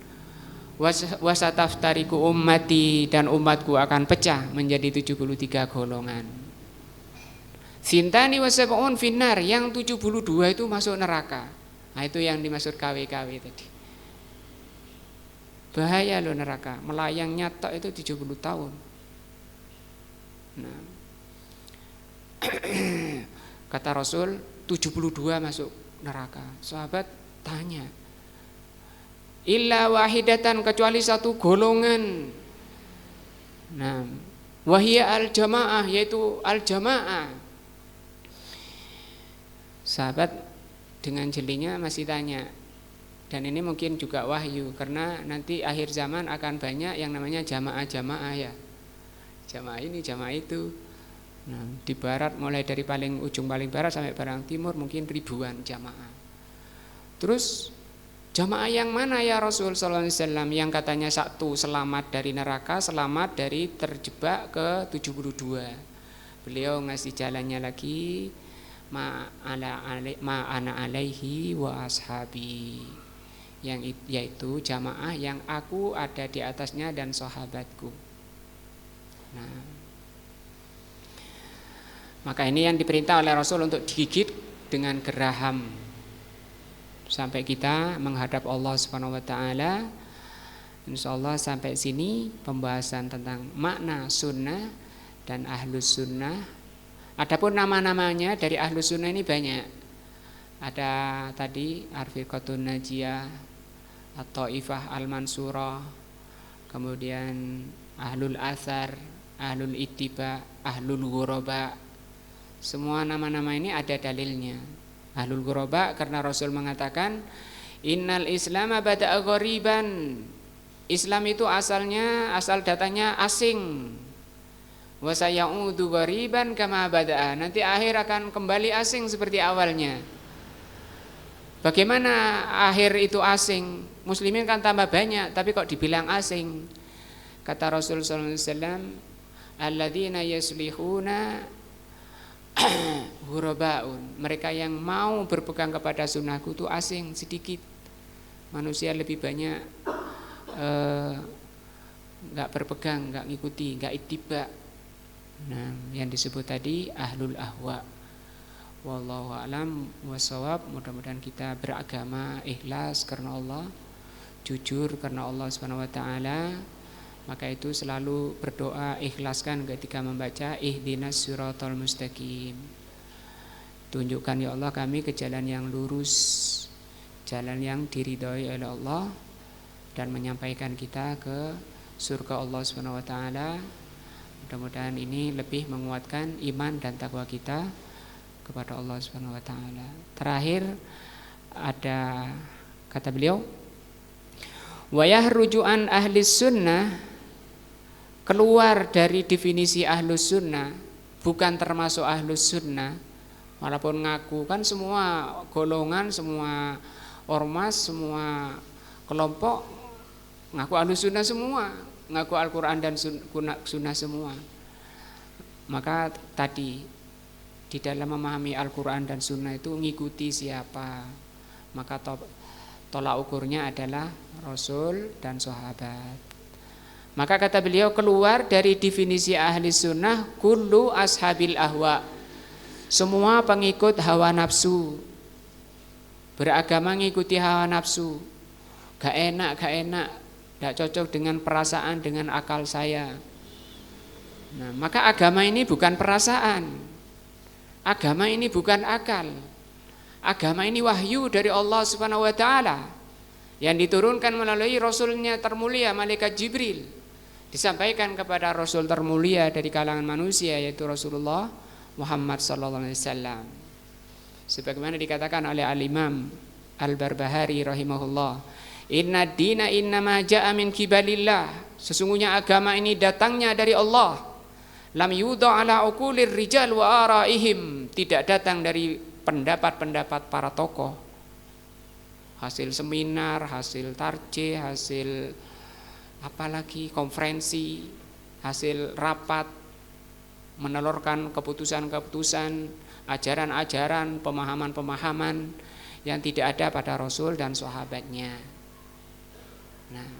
Wasataftariku ummati, dan umatku akan pecah menjadi 73 golongan. Sintani wasab'un finnar, yang 72 itu masuk neraka. Nah, itu yang dimaksud KW-KW tadi. Bahaya loh neraka, melayang nyata itu 70 tahun. Nah, kata Rasul 72 masuk neraka. Sahabat tanya, illa wahidatan, kecuali satu golongan. Nah, wahia al-jamaah, yaitu al-jamaah. Sahabat dengan jelinya masih tanya, dan ini mungkin juga wahyu, karena nanti akhir zaman akan banyak yang namanya jamaah-jamaah ya. Jamaah ini, jamaah itu. Nah, di barat mulai dari paling ujung paling barat sampai paling timur mungkin ribuan jamaah. Terus jamaah yang mana ya Rasul sallallahu alaihi wasallam? Yang katanya satu selamat dari neraka, selamat dari terjebak ke 72. Beliau ngasih jalannya lagi, ma ana alaihi wa ashabi, yang yaitu jamaah yang aku ada di atasnya dan sahabatku. Nah, maka ini yang diperintah oleh Rasul untuk digigit dengan geraham sampai kita menghadap Allah Subhanahu wa taala. Insyaallah sampai sini pembahasan tentang makna sunnah dan ahlus sunnah. Adapun nama-namanya dari ahlus sunnah ini banyak. Ada tadi Ar-Firqatun Najiyah, At-Taifah Al-Mansurah, kemudian Ahlul Athar, Ahlul Ittiba, Ahlul Ghuraba. Semua nama-nama ini ada dalilnya. Ahlul Ghuraba karena Rasul mengatakan, innal islama bada'a ghariban, Islam itu asal datanya asing. Wa sayaudu ghariban kama bada'a, nanti akhir akan kembali asing seperti awalnya. Bagaimana akhir itu asing? Muslimin kan tambah banyak, tapi kok dibilang asing? Kata Rasul sallallahu alaihi wasallam, alladzina yuslihuna hurabaun, mereka yang mau berpegang kepada sunnahku itu asing, sedikit. Manusia lebih banyak nggak berpegang, nggak ngikuti, nggak ittiba. Nah, yang disebut tadi ahlul ahwa. Wallahu a'lam washawab. Mudah-mudahan kita beragama ikhlas karena Allah, jujur karena Allah Subhanahu wa taala. Maka itu selalu berdoa, ikhlaskan ketika membaca ihdinas siratal mustaqim. Tunjukkan ya Allah kami ke jalan yang lurus, jalan yang diridhoi oleh Allah, dan menyampaikan kita ke surga Allah Subhanahu wa taala. Mudah-mudahan ini lebih menguatkan iman dan takwa kita kepada Allah Subhanahu wa taala. Terakhir ada kata beliau, wa yahruju an ahli sunnah, keluar dari definisi ahlus sunnah, bukan termasuk ahlus sunnah, walaupun ngaku kan semua golongan, semua ormas, semua kelompok ngaku ahlus sunnah semua, ngaku Al-Quran dan sunnah semua. Maka tadi di dalam memahami Al-Quran dan sunnah itu ngikuti siapa, maka tolak ukurnya adalah Rasul dan sahabat. Maka kata beliau, keluar dari definisi ahli sunnah kullu ashabil ahwa, semua pengikut hawa nafsu, beragama ngikuti hawa nafsu, gak enak, gak cocok dengan perasaan, dengan akal saya. Nah, maka agama ini bukan perasaan, agama ini bukan akal, agama ini wahyu dari Allah Subhanahu wa taala yang diturunkan melalui Rasulnya termulia malaikat Jibril, disampaikan kepada Rasul termulia dari kalangan manusia, yaitu Rasulullah Muhammad sallallahu alaihi wasallam. Sebagaimana dikatakan oleh Al-Imam Al-Barbahari rahimahullah, inna dina innama ja'a min kibalillah, sesungguhnya agama ini datangnya dari Allah. Lam yudha ala uqulir rijal wa araihim, tidak datang dari pendapat-pendapat para tokoh, hasil seminar, hasil tarjih, hasil apalagi konferensi, hasil rapat menelurkan keputusan-keputusan, ajaran-ajaran, pemahaman-pemahaman yang tidak ada pada Rasul dan sahabatnya. Nah,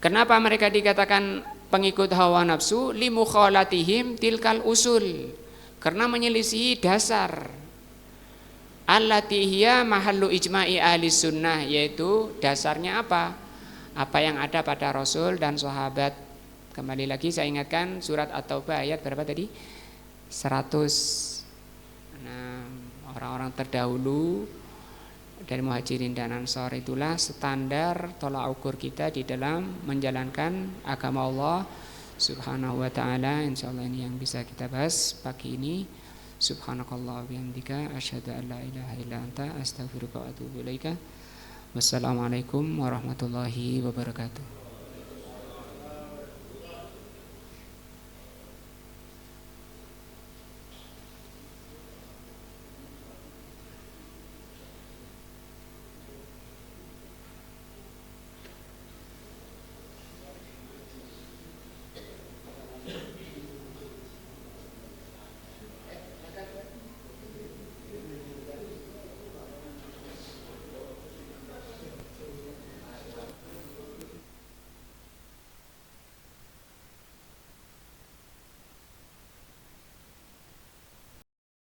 kenapa mereka dikatakan pengikut hawa nafsu? Limukhalatihim tilkal usul, karena menyelisihi dasar allati hiya mahallu ijma'i ahli sunnah, yaitu dasarnya apa? Apa yang ada pada Rasul dan sahabat. Kembali lagi saya ingatkan surat At-Taubah ayat berapa tadi? 100. Nah, orang-orang terdahulu dari Muhajirin dan Ansor itulah standar tolak ukur kita di dalam menjalankan agama Allah Subhanahu wa taala. Insyaallah ini yang bisa kita bahas pagi ini. Subhanakallah wa bihamdika asyhadu an la ilaha illa anta astaghfiruka wa atubu ilaika. Wassalamualaikum warahmatullahi wabarakatuh.